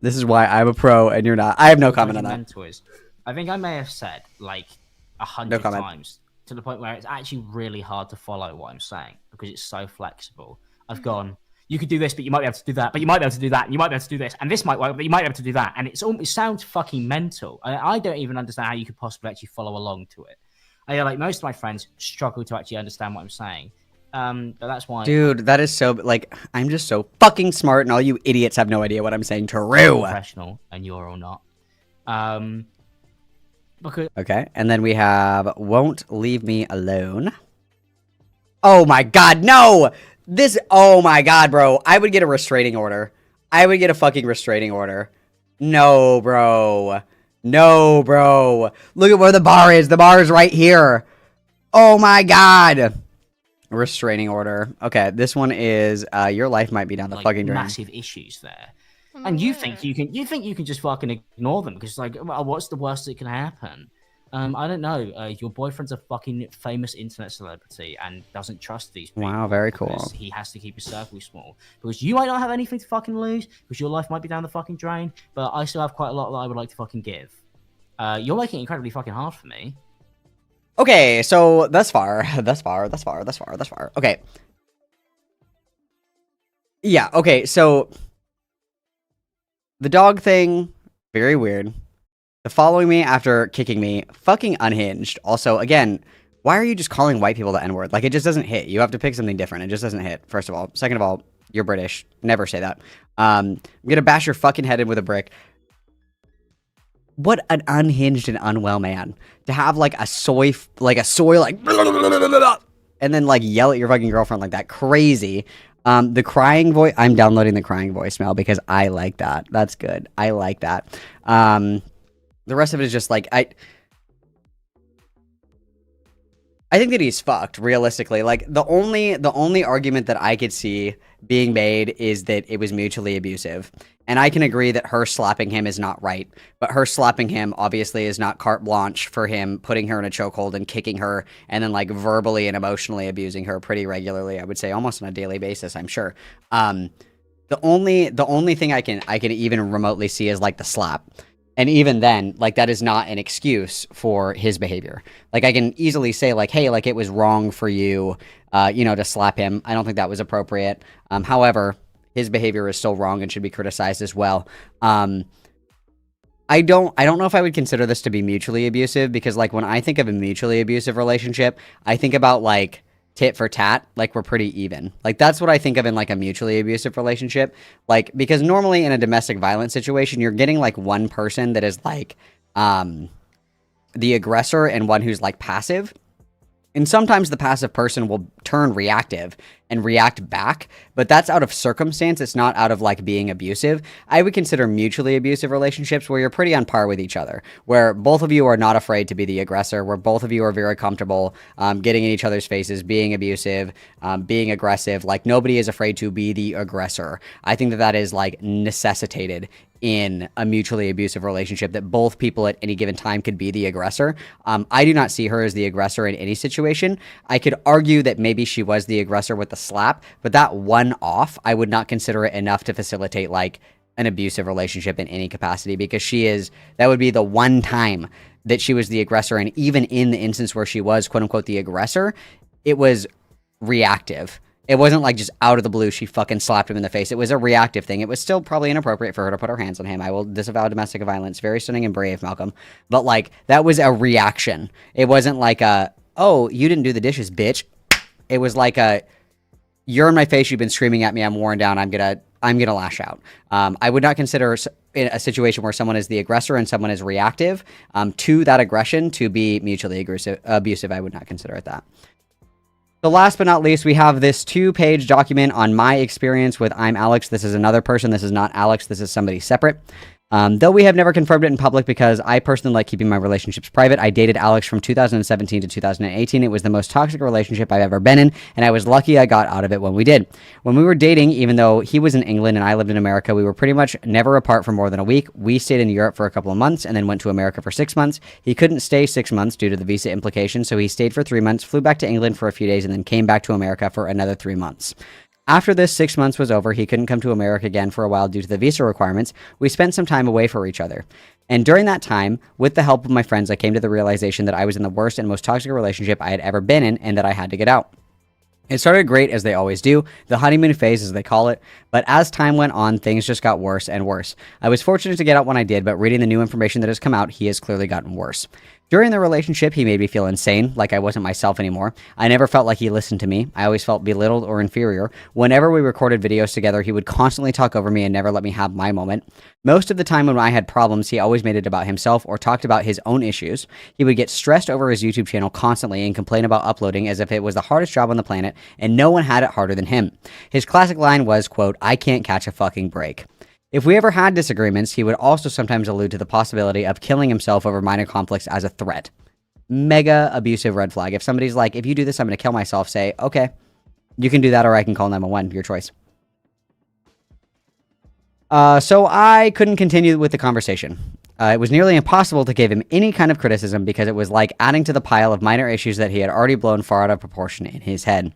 A: This is why I'm a pro and you're not. I have no comment on that.
C: Mental is, I think I may have said like 100
A: No comment.
C: times to the point where it's actually really hard to follow what I'm saying because it's so flexible. I've gone, you could do this, but you might be able to do that, but you might be able to do that, and you might be able to do this, and this might work, but you might be able to do that, and it sounds fucking mental. I don't even understand how you could possibly actually follow along to it. Like most of my friends struggle to actually understand what I'm saying. But that's why,
A: Dude, that is so... Like, I'm just so fucking smart and all you idiots have no idea what I'm saying. True.
C: professional, and you're all not. Because
A: Okay, and then we have Won't Leave Me Alone. Oh my god, no! This... Oh my god, bro. I would get a restraining order. I would get a fucking restraining order. No, bro. No, bro. Look at where the bar is. The bar is right here. Oh my god. Restraining order. Okay, this one is your life might be down the
C: like
A: fucking drain.
C: massive issues there. And you think you can just fucking ignore them because like, well, what's the worst that can happen? I don't know. Your boyfriend's a fucking famous internet celebrity and doesn't trust these people.
A: Wow, very
C: because
A: cool.
C: He has to keep his circle small because you might not have anything to fucking lose because your life might be down the fucking drain. But I still have quite a lot that I would like to fucking give. You're making it incredibly fucking hard for me.
A: Okay, so thus far. Okay. Yeah, okay, so the dog thing, very weird. The following me after kicking me, fucking unhinged. Also, again, why are you just calling white people the N-word? Like, it just doesn't hit. You have to pick something different. It just doesn't hit, first of all. Second of all, you're British. Never say that. I'm gonna bash your fucking head in with a brick. What an unhinged and unwell man. To have, like, a soy, like, and then, like, yell at your fucking girlfriend like that. Crazy. The crying voice, I'm downloading the crying voicemail because I like that. That's good. I like that. The rest of it is just like, I think that he's fucked, realistically. Like, the only argument that I could see being made is that it was mutually abusive. And I can agree that her slapping him is not right. But her slapping him, obviously, is not carte blanche for him putting her in a chokehold and kicking her and then, like, verbally and emotionally abusing her pretty regularly. I would say almost on a daily basis, I'm sure. The only thing I can even remotely see is, like, the slap. And even then, like, that is not an excuse for his behavior. Like, I can easily say, like, hey, like, it was wrong for you, to slap him. I don't think that was appropriate. However, his behavior is still wrong and should be criticized as well. I don't know if I would consider this to be mutually abusive, because, like, when I think of a mutually abusive relationship, I think about, like, tit for tat, like, we're pretty even. Like, that's what I think of in, like, a mutually abusive relationship. Like, because normally in a domestic violence situation, you're getting, like, one person that is, like, the aggressor and one who's, like, passive. And sometimes the passive person will turn reactive and react back, but that's out of circumstance. It's not out of, like, being abusive. I would consider mutually abusive relationships where you're pretty on par with each other, where both of you are not afraid to be the aggressor, where both of you are very comfortable getting in each other's faces, being abusive, being aggressive. Like, nobody is afraid to be the aggressor. I think that that is, like, necessitated in a mutually abusive relationship, that both people at any given time could be the aggressor. I do not see her as the aggressor in any situation. I could argue that maybe she was the aggressor with the slap, but that one off, I would not consider it enough to facilitate, like, an abusive relationship in any capacity, because that would be the one time that she was the aggressor. And even in the instance where she was, quote unquote, the aggressor, it was reactive. It wasn't like just out of the blue she fucking slapped him in the face. It was a reactive thing. It was still probably inappropriate for her to put her hands on him. I will disavow domestic violence. Very stunning and brave, Malcolm. But, like, that was a reaction. It wasn't like oh, you didn't do the dishes, bitch. It was like you're in my face, you've been screaming at me, I'm worn down, I'm gonna lash out. I would not consider in a situation where someone is the aggressor and someone is reactive to that aggression to be mutually abusive. I would not consider it that. So last but not least, we have this 2-page document on my experience with ImAllexx. This is another person. This is not Alex. This is somebody separate. Though we have never confirmed it in public because I personally like keeping my relationships private. I dated Alex from 2017 to 2018. It was the most toxic relationship I've ever been in, and I was lucky I got out of it when we did. When we were dating, even though he was in England and I lived in America, we were pretty much never apart for more than a week. We stayed in Europe for a couple of months and then went to America for 6 months. He couldn't stay 6 months due to the visa implications, so he stayed for 3 months, flew back to England for a few days, and then came back to America for another 3 months. After this 6 months was over, he couldn't come to America again for a while due to the visa requirements. We spent some time away for each other. And during that time, with the help of my friends, I came to the realization that I was in the worst and most toxic relationship I had ever been in, and that I had to get out. It started great, as they always do, the honeymoon phase as they call it, but as time went on, things just got worse and worse. I was fortunate to get out when I did, but reading the new information that has come out, he has clearly gotten worse. During the relationship, he made me feel insane, like I wasn't myself anymore. I never felt like he listened to me. I always felt belittled or inferior. Whenever we recorded videos together, he would constantly talk over me and never let me have my moment. Most of the time when I had problems, he always made it about himself or talked about his own issues. He would get stressed over his YouTube channel constantly and complain about uploading as if it was the hardest job on the planet and no one had it harder than him. His classic line was, quote, "I can't catch a fucking break." If we ever had disagreements, he would also sometimes allude to the possibility of killing himself over minor conflicts as a threat. Mega abusive red flag. If somebody's like, if you do this, I'm going to kill myself, say, okay, you can do that or I can call 911, your choice. So I couldn't continue with the conversation. It was nearly impossible to give him any kind of criticism because it was like adding to the pile of minor issues that he had already blown far out of proportion in his head.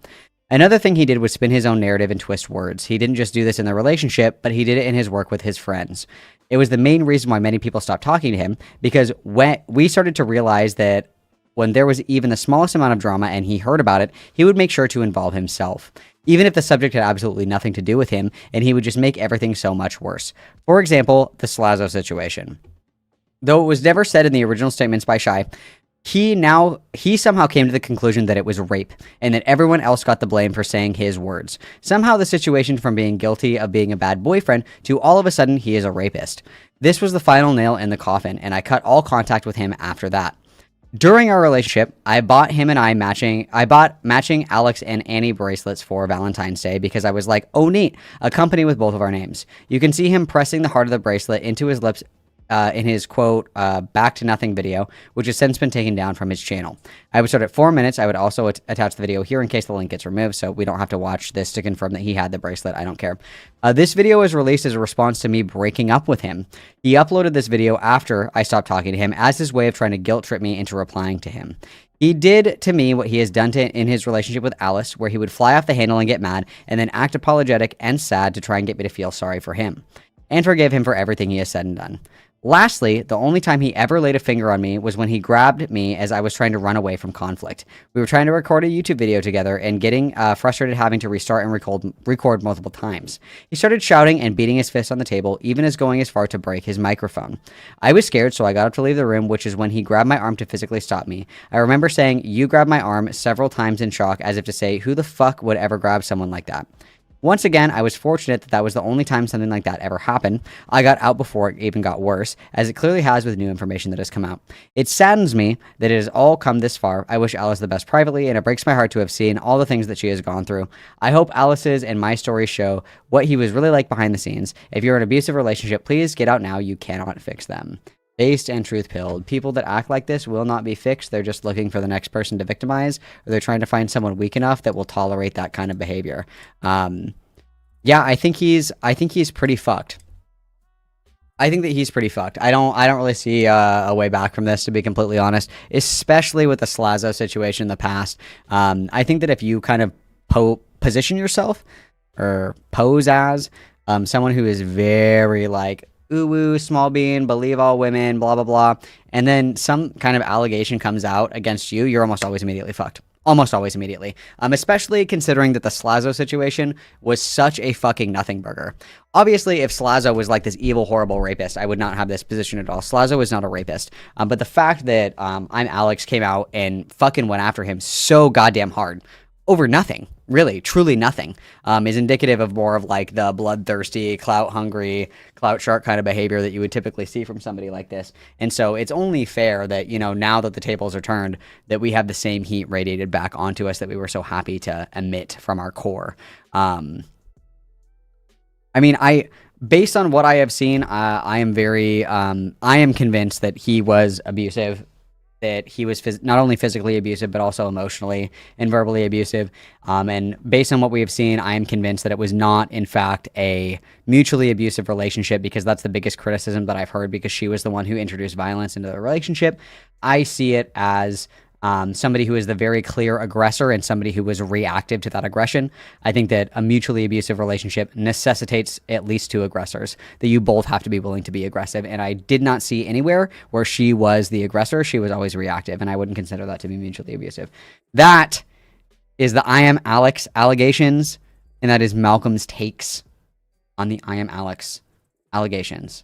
A: Another thing he did was spin his own narrative and twist words. He didn't just do this in the relationship, but he did it in his work with his friends. It was the main reason why many people stopped talking to him, because when we started to realize that when there was even the smallest amount of drama and he heard about it, he would make sure to involve himself, even if the subject had absolutely nothing to do with him, and he would just make everything so much worse. For example, the Slazo situation. Though it was never said in the original statements by Shy, he somehow came to the conclusion that it was rape and that everyone else got the blame for saying his words. Somehow the situation from being guilty of being a bad boyfriend to all of a sudden he is a rapist. This was the final nail in the coffin, and I cut all contact with him after that. During our relationship, I bought matching Alex and Annie bracelets for Valentine's Day because I was like, oh neat, a company with both of our names. You can see him pressing the heart of the bracelet into his lips in his quote, back to nothing video, which has since been taken down from his channel. I would start at 4 minutes. I would also attach the video here in case the link gets removed, so we don't have to watch this to confirm that he had the bracelet. I don't care. This video was released as a response to me breaking up with him. He uploaded this video after I stopped talking to him as his way of trying to guilt trip me into replying to him. He did to me what he has done in his relationship with Alice, where he would fly off the handle and get mad, and then act apologetic and sad to try and get me to feel sorry for him, and forgive him for everything he has said and done. Lastly, the only time he ever laid a finger on me was when he grabbed me as I was trying to run away from conflict. We were trying to record a YouTube video together and getting frustrated having to restart and record multiple times. He started shouting and beating his fist on the table, even as going as far to break his microphone. I was scared, so I got up to leave the room, which is when he grabbed my arm to physically stop me. I remember saying, "You grabbed my arm," several times in shock, as if to say, who the fuck would ever grab someone like that? Once again, I was fortunate that that was the only time something like that ever happened. I got out before it even got worse, as it clearly has with new information that has come out. It saddens me that it has all come this far. I wish Alice the best privately, and it breaks my heart to have seen all the things that she has gone through. I hope Alice's and my stories show what he was really like behind the scenes. If you're in an abusive relationship, please get out now. You cannot fix them. Based and truth-pilled. People that act like this will not be fixed. They're just looking for the next person to victimize, or they're trying to find someone weak enough that will tolerate that kind of behavior. Yeah, I think he's pretty fucked. I think that he's pretty fucked. I don't really see a way back from this, to be completely honest, especially with the Slazo situation in the past. I think that if you kind of position yourself or pose as someone who is very like, ooh, small bean, believe all women, blah, blah, blah, and then some kind of allegation comes out against you, you're almost always immediately fucked. Almost always immediately. Especially considering that the Slazo situation was such a fucking nothing burger. Obviously, if Slazo was like this evil, horrible rapist, I would not have this position at all. Slazo is not a rapist. But the fact that ImAllexx came out and fucking went after him so goddamn hard over nothing, really, truly nothing, is indicative of more of like the bloodthirsty, clout-hungry, clout shark kind of behavior that you would typically see from somebody like this. And so it's only fair that, you know, now that the tables are turned, that we have the same heat radiated back onto us that we were so happy to emit from our core. I mean, based on what I have seen, I am convinced that he was abusive, that he was not only physically abusive, but also emotionally and verbally abusive. And based on what we have seen, I am convinced that it was not, in fact, a mutually abusive relationship, because that's the biggest criticism that I've heard, because she was the one who introduced violence into the relationship. I see it as somebody who is the very clear aggressor and somebody who was reactive to that aggression. I think that a mutually abusive relationship necessitates at least two aggressors, that you both have to be willing to be aggressive. And I did not see anywhere where she was the aggressor. She was always reactive, and I wouldn't consider that to be mutually abusive. That is the ImAllexx allegations, and that is Malcolm's takes on the ImAllexx allegations.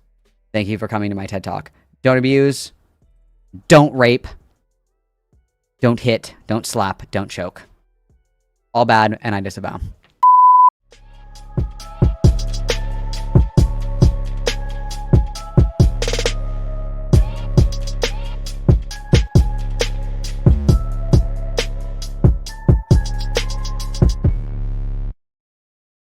A: Thank you for coming to my TED Talk. Don't abuse, don't rape, don't hit, don't slap, don't choke. All bad, and I disavow.